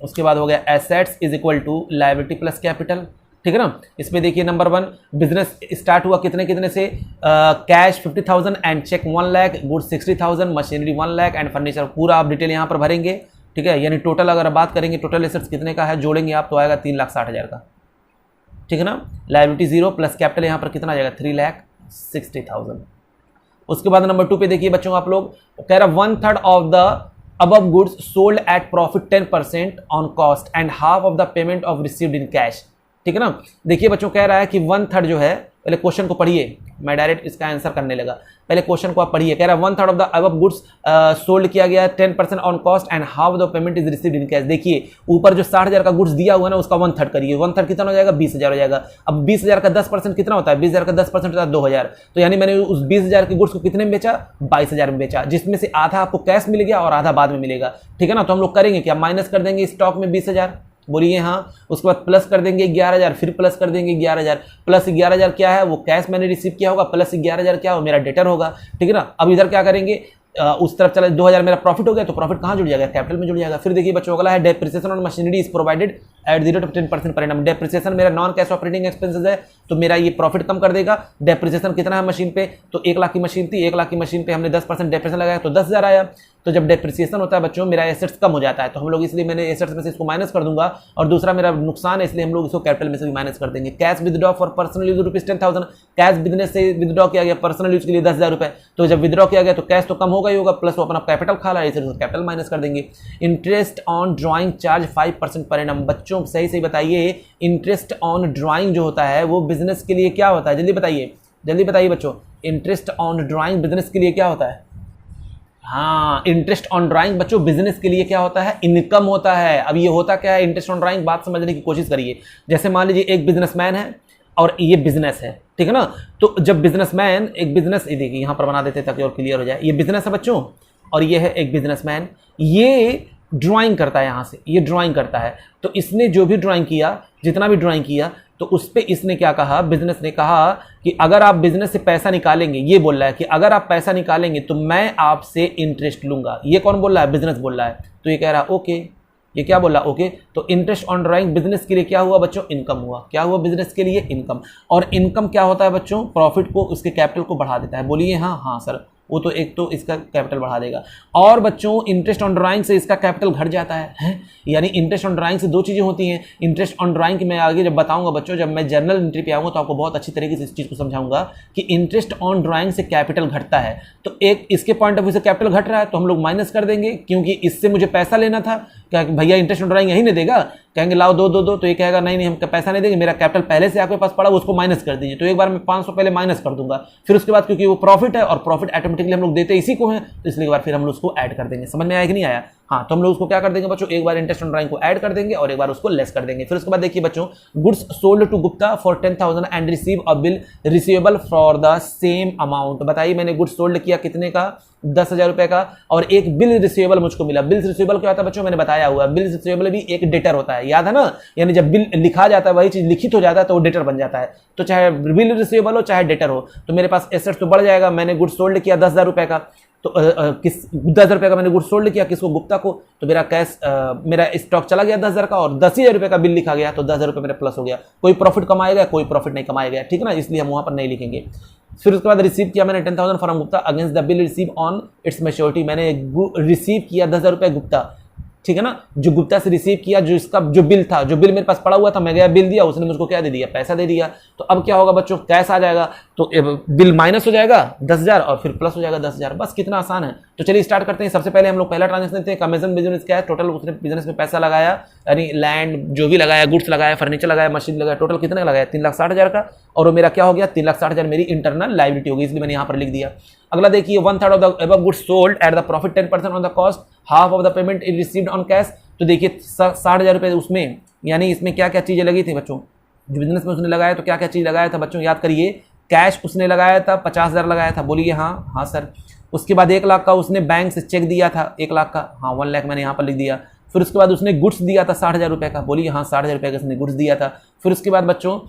उसके बाद हो गया assets is equal to liability plus capital, ठीक है ना। इसमें देखिए नंबर 1, बिजनेस स्टार्ट हुआ कितने से, cash 50,000 and cheque 1 lakh, goods 60,000, machinery 1 lakh and furniture, पूरा आप डिटेल यहाँ पर भरेंगे, ठीक है। यानी टोटल अगर बात करेंगे टोटल एसेट्स कितने का है, जोड़ेंगे आप तो आएगा 3,60,000 का, ठीक है ना। लायबिलिटी 0 प्लस कैपिटल यहाँ पर कितना आ जाएगा 3,60,000। उसके बाद नंबर 2 पे देखिए बच्चों आप लोग, कह रहा 1/3 of the above goods sold at profit 10% on cost and half of the payment of received in cash, ठीक है ना। देखिए बच्चों कह रहा है कि 1/3 जो है, पहले क्वेश्चन को पढ़िए, मैं डायरेक्ट इसका आंसर करने लगा, पहले क्वेश्चन को आप पढ़िए। कह रहा है 1/3 of the above goods sold किया गया 10% on cost and half the payment is received in cash. देखिए ऊपर जो 60,000 का गुड्स दिया हुआ है ना, उसका 1/3 करिए, 1/3 कितना हो जाएगा 20,000 हो जाएगा। अब 20,000 का 10% कितना होता है, 20,000 का 10% होता है 2,000, तो यानी मैंने उस 20,000 के गुड्स को कितने में बेचा, 22,000 में बेचा, जिसमें से आधा आपको कैश मिल गया और आधा बाद में मिलेगा, ठीक है ना। तो हम लोग करेंगे क्या, माइनस कर देंगे स्टॉक में 20,000, बोलिए हाँ, उसके बाद प्लस कर देंगे 11,000, फिर प्लस कर देंगे 11,000, प्लस 11,000 क्या है, वो कैश मैंने रिसीव किया होगा, प्लस 11,000 क्या हो, मेरा डेटर होगा, ठीक है ना। अब इधर क्या करेंगे, उस तरफ चला 2,000 मेरा प्रॉफिट हो गया, तो प्रॉफिट कहाँ जुड़ जाएगा, कैपिटल में जुड़ जाएगा। फिर देखिए बच्चों अगला है depreciation on machinery is provided eight 0 to 10% per annum. Depreciation मेरा नॉन कैश ऑपरेटिंग एक्सपेंसेस है, तो मेरा ये प्रॉफिट कम कर देगा। डेप्रिसिएशन कितना है मशीन पे, तो 1 लाख की मशीन थी, 1 लाख की मशीन पे हमने 10% डेप्रिसिएशन लगाया तो 10,000 आया। तो जब डेप्रिसिएशन होता है बच्चों मेरा एसेट्स कम हो जाता है, तो हम लोग इसलिए मैंने एसेट्स में से इसको माइनस कर दूंगा, और दूसरा मेरा नुकसान है इसलिए हम लोग इसको कैपिटल में से भी माइनस कर देंगे। Cash withdraw for personal use ₹10,000, cash business से विदड्रॉ किया गया पर्सनल यूज के लिए 10,000 रुपए, तो जब विदड्रॉ किया गया तो कैश तो कम होगा ही होगा, प्लस वो अपना कैपिटल खा रहा है, इसलिए कैपिटल माइनस कर देंगे। Interest on drawing charge 5% per annum. बच्चों सही सही बताइए, इंटरेस्ट ऑन ड्राइंग जो होता है वो बिजनेस के लिए क्या होता है, जल्दी बताइए बच्चों, इंटरेस्ट ऑन ड्राइंग बिजनेस के लिए क्या होता है। हाँ, इंटरेस्ट ऑन ड्राइंग बच्चों बिजनेस के लिए क्या होता है, इनकम होता है। अब ये होता क्या है इंटरेस्ट ऑन ड्राइंग, बात समझने की कोशिश करिए। जैसे मान लीजिए एक बिजनेसमैन है और ये बिजनेस है, ठीक है ना। तो जब बिजनेसमैन एक बिजनेस, ये देखिए यहाँ पर बना देते ताकि और क्लियर हो जाए, ये बिजनेस है बच्चों और ये है एक बिजनेसमैन, ये ड्राइंग करता है, यहाँ से ये ड्राइंग करता है। तो इसने जो भी ड्राइंग किया, जितना भी ड्राइंग किया, तो उस पर इसने क्या कहा, बिजनेस ने कहा कि अगर आप बिजनेस से पैसा निकालेंगे, ये बोल रहा है कि अगर आप पैसा निकालेंगे तो मैं आपसे इंटरेस्ट लूंगा। ये कौन बोल रहा है, बिजनेस बोल रहा है। तो ये कह रहा है ओके, ये क्या बोला, ओके। तो इंटरेस्ट ऑन ड्राइंग बिजनेस के लिए क्या हुआ बच्चों, इनकम हुआ। क्या हुआ बिजनेस के लिए, इनकम। और इनकम क्या होता है बच्चों, प्रॉफिट को, उसके कैपिटल को बढ़ा देता है। बोलिए हाँ, हाँ सर, वो तो एक तो इसका कैपिटल बढ़ा देगा। और बच्चों इंटरेस्ट ऑन ड्राइंग से इसका कैपिटल घट जाता है। यानी इंटरेस्ट ऑन ड्राइंग से दो चीज़ें होती हैं। इंटरेस्ट ऑन ड्राइंग की मैं आगे जब बताऊंगा बच्चों, जब मैं जर्नल एंट्री पे आऊँगा तो आपको बहुत अच्छी तरीके से इस चीज़ को समझाऊंगा कि इंटरेस्ट ऑन ड्राइंग से कैपिटल घटता है। तो एक इसके पॉइंट ऑफ व्यू से कैपिटल घट रहा है तो हम लोग माइनस कर देंगे, क्योंकि इससे मुझे पैसा लेना था। क्या भैया इंटरेस्ट ऑन ड्राइंग यही नहीं देगा, कहेंगे लाओ दो, तो ये कहेगा नहीं हम पैसा नहीं देंगे, मेरा कैपिटल पहले से आपके पास पड़ा, उसको माइनस कर दीजिए। तो एक बार मैं 500 पहले माइनस कर दूंगा, फिर उसके बाद क्योंकि वो प्रॉफिट है और प्रॉफिट ऑटोमेटिकली हम लोग देते इसी को हैं, तो इसलिए एक बार फिर हम लोग उसको ऐड कर देंगे। समझ में आया कि नहीं आया। हाँ, तो हम लोग उसको क्या कर देंगे बच्चों, एक बार इंटरेस्ट ऑन ड्राइंग को ऐड कर देंगे और एक बार उसको लेस कर देंगे। फिर उसके बाद देखिए बच्चों, goods sold to Gupta for 10,000 and receive a bill receivable for the same amount. बताइए मैंने गुड्स सोल्ड किया कितने का, 10,000 रुपए का, और एक बिल रिसीवेबल मुझको मिला। बिल रिसीवेबल क्या होता है बच्चों, मैंने बताया हुआ, बिल रिसीवेबल भी एक डेटर होता है, याद है ना। यानी जब बिल लिखा जाता है, वही चीज लिखित हो जाता है तो वो डेटर बन जाता है। तो चाहे बिल रिसीवेबल हो चाहे डेटर हो, तो मेरे पास एसेट्स तो बढ़ जाएगा। मैंने गुड्स सोल्ड किया 10,000 रुपए का, तो किस 10,000 रुपये का मैंने गुड्स सोल्ड किया, किसको, गुप्ता को। तो मेरा कैश मेरा स्टॉक चला गया 10,000 का, और 10,000 रुपये का बिल लिखा गया, तो 10,000 रुपये मेरा प्लस हो गया। कोई प्रॉफिट कमाएगा, कोई प्रॉफिट नहीं कमाएगा, ठीक है ना, इसलिए हम वहाँ पर नहीं लिखेंगे। फिर उसके बाद रिसीव किया मैंने 10,000 from Gupta against the bill receive on it's maturity. मैंने रिसीव किया 10,000 रुपये गुप्ता ठीक है ना, जो गुप्ता से रिसीव किया, जो इसका जो बिल था, जो बिल मेरे पास पड़ा हुआ था, मैं गया बिल दिया, उसने मुझको क्या दे दिया, पैसा दे दिया। तो अब क्या होगा बच्चों, कैश आ जाएगा, तो बिल माइनस हो जाएगा 10,000 और फिर प्लस हो जाएगा 10,000। बस कितना आसान है। तो चलिए स्टार्ट करते हैं। सबसे पहले हम लोग पहला ट्रांजेक्शन देते हैं। अमेजन बिजनेस क्या है, टोटल उसने बिजनेस में पैसा लगाया, यानी लैंड जो भी लगाया, गुड्स लगाया, फर्नीचर लगाया, मशीन लगाया, टोटल कितना लगाया, 3,60,000 का। और वो मेरा क्या हो गया, 3,60,000 मेरी इंटरनल लायबिलिटी हो गई, इसलिए मैंने यहाँ पर लिख दिया। अगला देखिए, 1/3 of the above goods sold at the profit 10% on the cost, half of the payment is received on cash. तो देखिए 60,000 रुपये उसमें, यानी इसमें क्या क्या चीज़ें लगी थी बच्चों, जो बिजनेस में उसने लगाया तो क्या क्या चीज़ लगाया था बच्चों, याद करिए। कैश उसने लगाया था 50,000 लगाया था, बोलिए हाँ हाँ सर। उसके बाद 1 लाख का उसने बैंक से चेक दिया था, 1 लाख का, हाँ 1 लाख मैंने यहाँ पर लिख दिया। फिर उसके बाद उसने गुड्स दिया था 60,000 रुपये का, बोलिए हाँ 60,000 रुपये का उसने गुड्स दिया था। फिर उसके बाद बच्चों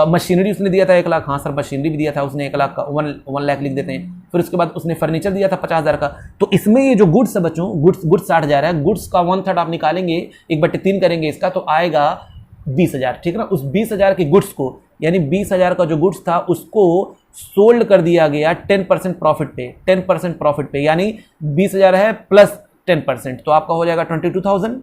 मशीनरी उसने दिया था 1 लाख, हाँ सर मशीनरी भी दिया था उसने 1 लाख का, 1 लाख लिख देते हैं। फिर उसके बाद उसने फर्नीचर दिया था 50,000 का। तो इसमें ये जो गुड्स है बच्चों, गुड्स 60,000 है, गुड्स का 1/3 आप निकालेंगे, 1/3 करेंगे इसका, तो आएगा 20,000, ठीक है ना। उस 20,000 के गुड्स को, यानी 20,000 का जो गुड्स था उसको सोल्ड कर दिया गया 10% प्रॉफिट पे, 10% प्रॉफिट पे, यानी 20,000 है प्लस 10%, तो आपका हो जाएगा 22,000।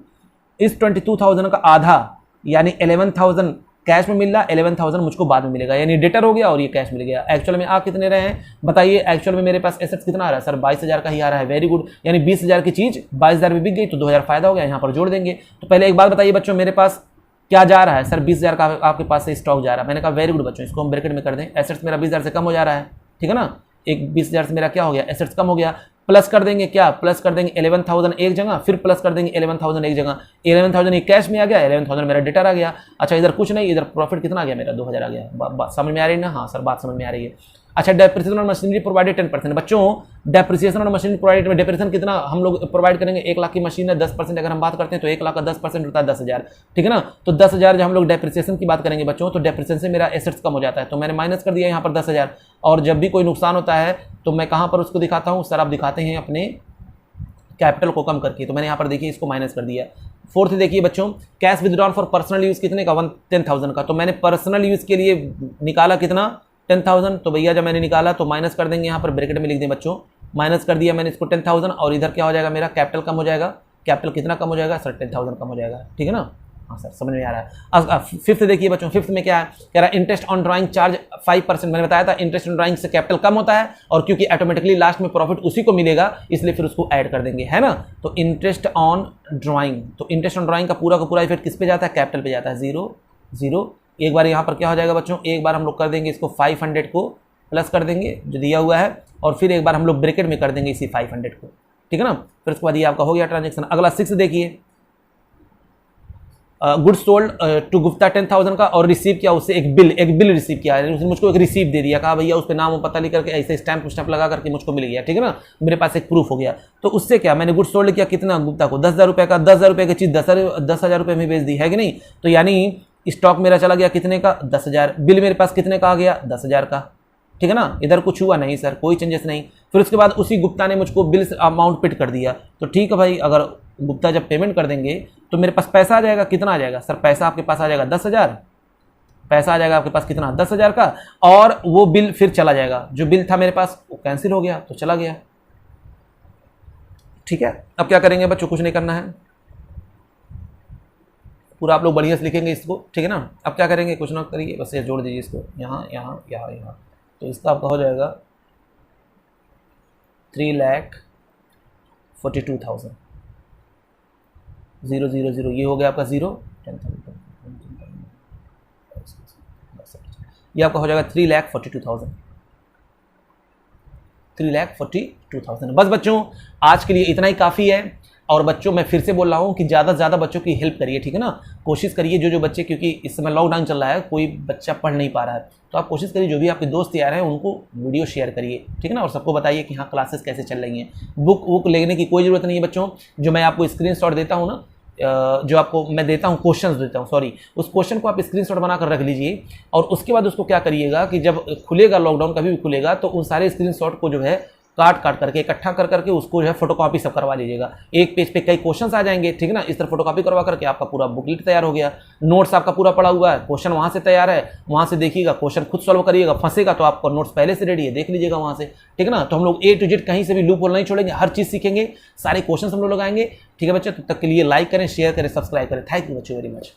इस 22,000 का आधा, यानी 11,000 कैश में मिल रहा, 11,000 मुझको बाद में मिलेगा, यानी डेटर हो गया और ये कैश मिल गया। एक्चुअल में आ कितने रहे हैं बताइए, एक्चुअल में मेरे पास एसेट्स कितना आ रहा है सर, 22,000 का ही आ रहा है। वेरी गुड, यानी 20,000 की चीज़ 22,000 में बिक गई, तो 2,000 फायदा हो गया, यहाँ पर जोड़ देंगे। तो पहले एक बात बताइए बच्चों, मेरे पास क्या जा रहा है सर, 20,000 का आपके पास से स्टॉक जा रहा है। मैंने कहा वेरी गुड बच्चों, इसको हम ब्रैकेट में कर दें, एसेट्स मेरा 20,000 से कम हो जा रहा है, ठीक है ना। एक 20,000 से मेरा क्या हो गया, एसेट्स कम हो गया, प्लस कर देंगे क्या, प्लस कर देंगे 11,000 एक जगह, फिर प्लस कर देंगे 11,000 एक जगह, 11,000 एक कैश में आ गया, 11,000 मेरा डेटर आ गया। अच्छा इधर कुछ नहीं, इधर प्रॉफिट कितना आ गया मेरा, 2,000 आ गया। बात समझ में आ रही है ना, हाँ सर बात समझ में आ रही है। अच्छा डेप्रिसिएशन ऑन मशीनरी प्रोवाइडेड 10%, बच्चों डेप्रिसिएशन ऑन मशीनरी प्रोवाइडेड में डेप्रिसिएशन कितना हम लोग प्रोवाइड करेंगे, 1 लाख की मशीन है 10% अगर हम बात करते हैं तो 1 लाख का 10% होता है 10,000, ठीक है ना। तो 10,000 जब हम लोग डेप्रिसिएशन की बात करेंगे बच्चों, तो डेप्रिसिएशन से मेरा एसेट्स कम हो जाता है, तो मैंने माइनस कर दिया यहाँ पर 10,000। और जब भी कोई नुकसान होता है तो मैं कहाँ पर उसको दिखाता हूँ सर, आप दिखाते हैं अपने कैपिटल को कम करके, तो मैंने यहाँ पर देखिए इसको माइनस कर दिया। फोर्थ देखिए बच्चों, cash withdrawn for personal use कितने का, 10,000 का, तो मैंने पर्सनल यूज़ के लिए निकाला कितना, 10,000। तो भैया जब मैंने निकाला तो माइनस कर देंगे, यहाँ पर ब्रैकेट में लिख दें बच्चों, माइनस कर दिया मैंने इसको 10,000, और इधर क्या हो जाएगा मेरा कैपिटल कम हो जाएगा। कैपिटल कितना कम हो जाएगा सर, 10,000 कम हो जाएगा, ठीक है ना। हाँ सर समझ में आ रहा है। फिफ्थ देखिए बच्चों, फिफ्थ में क्या है, कह रहा है इंटरेस्ट ऑन ड्राइंग चार्ज 5%। मैंने बताया था इंटरेस्ट ऑन ड्राइंग से कैपिटल कम होता है, और क्योंकि ऑटोमेटिकली लास्ट में प्रॉफिट उसी को मिलेगा, इसलिए फिर उसको ऐड कर देंगे, है ना। तो इंटरेस्ट ऑन ड्राइंग, तो इंटरेस्ट ऑन ड्राइंग का पूरा इफेक्ट किस पे जाता है, कैपिटल पे जाता है, 0 एक बार यहाँ पर क्या हो जाएगा बच्चों, एक बार हम लोग कर देंगे इसको 500 को प्लस कर देंगे जो दिया हुआ है, और फिर एक बार हम लोग ब्रैकेट में कर देंगे इसी 500 को, ठीक है ना। फिर उसके बाद ये आपका हो गया ट्रांजेक्शन। अगला 6 देखिए, गुड्स सोल्ड टू गुप्ता 10,000 का, और रिसीव किया उससे एक बिल रिसीव किया, उसने मुझको एक रिसीव दे दिया, कहा भैया उस पर नाम और पता लिख करके ऐसे स्टैंप लगा करके मुझको मिल गया, ठीक है ना, मेरे पास एक प्रूफ हो गया। तो उससे क्या, मैंने गुड्स सोल्ड किया कितना, गुप्ता को 10,000 रुपये का, 10,000 रुपये की चीज़ 10,000 रुपये में बेच दी, है कि नहीं। तो यानी स्टॉक मेरा चला गया कितने का, 10,000, बिल मेरे पास कितने का आ गया, 10,000 का, ठीक है ना। इधर कुछ हुआ नहीं सर, कोई चेंजेस नहीं। फिर उसके बाद उसी गुप्ता ने मुझको बिल अमाउंट पिट कर दिया, तो ठीक है भाई, अगर गुप्ता जब पेमेंट कर देंगे तो मेरे पास पैसा आ जाएगा, कितना आ जाएगा सर, पैसा आपके पास आ जाएगा 10,000, पैसा आ जाएगा आपके पास कितना, 10,000 का, और वो बिल फिर चला जाएगा, जो बिल था मेरे पास वो कैंसिल हो गया, तो चला गया, ठीक है। अब क्या करेंगे बच्चों, कुछ नहीं करना है, पूरा आप लोग बढ़िया से लिखेंगे इसको, ठीक है ना। अब क्या करेंगे, कुछ ना करिए, बस ये जोड़ दीजिए इसको, यहाँ यहाँ यहाँ यहाँ, तो इसका आपका हो जाएगा 3,42,000, 000, ये हो गया आपका 0, 10,000, ये आपका हो जाएगा 3,42,000, 3,42,000। बस बच्चों आज के लिए इतना ही काफ़ी है। और बच्चों मैं फिर से बोल रहा हूँ कि ज़्यादा से ज़्यादा बच्चों की हेल्प करिए, ठीक है ना। कोशिश करिए जो बच्चे, क्योंकि इस समय लॉकडाउन चल रहा है, कोई बच्चा पढ़ नहीं पा रहा है, तो आप कोशिश करिए जो भी आपके दोस्त यार हैं उनको वीडियो शेयर करिए, ठीक है ना। और सबको बताइए कि हाँ क्लासेस कैसे चल रही हैं। बुक लेने की कोई ज़रूरत नहीं है बच्चों, जो मैं आपको स्क्रीनशॉट देता हूँ ना, जो आपको मैं देता हूँ, क्वेश्चंस देता हूँ, सॉरी, उस क्वेश्चन को आप स्क्रीनशॉट बनाकर रख लीजिए, और उसके बाद उसको क्या करिएगा कि जब खुलेगा लॉकडाउन, कभी भी खुलेगा, तो उन सारे स्क्रीनशॉट को जो है काट काट करके इकट्ठा कर करके उसको जो है फोटोकॉपी सब करवा लीजिएगा। एक पेज पे कई क्वेश्चंस आ जाएंगे, ठीक है ना। इस तरह फोटोकॉपी करवा करके आपका पूरा बुकलेट तैयार हो गया। नोट्स आपका पूरा पड़ा हुआ है, क्वेश्चन वहाँ से तैयार है, वहाँ से देखिएगा, क्वेश्चन खुद सॉल्व करिएगा। फंसेगा तो आपका नोट्स पहले से रेडी है, देख लीजिएगा वहाँ से, ठीक है ना। तो हम लोग A to Z कहीं से भी लूप होल नहीं छोड़ेंगे, हर चीज़ सीखेंगे, सारे क्वेश्चन हम लोग लगाएंगे, ठीक है बच्चे। तब तक के लिए लाइक करें, शेयर करें, सब्सक्राइब करें। थैंक यू बच्चों वेरी मच।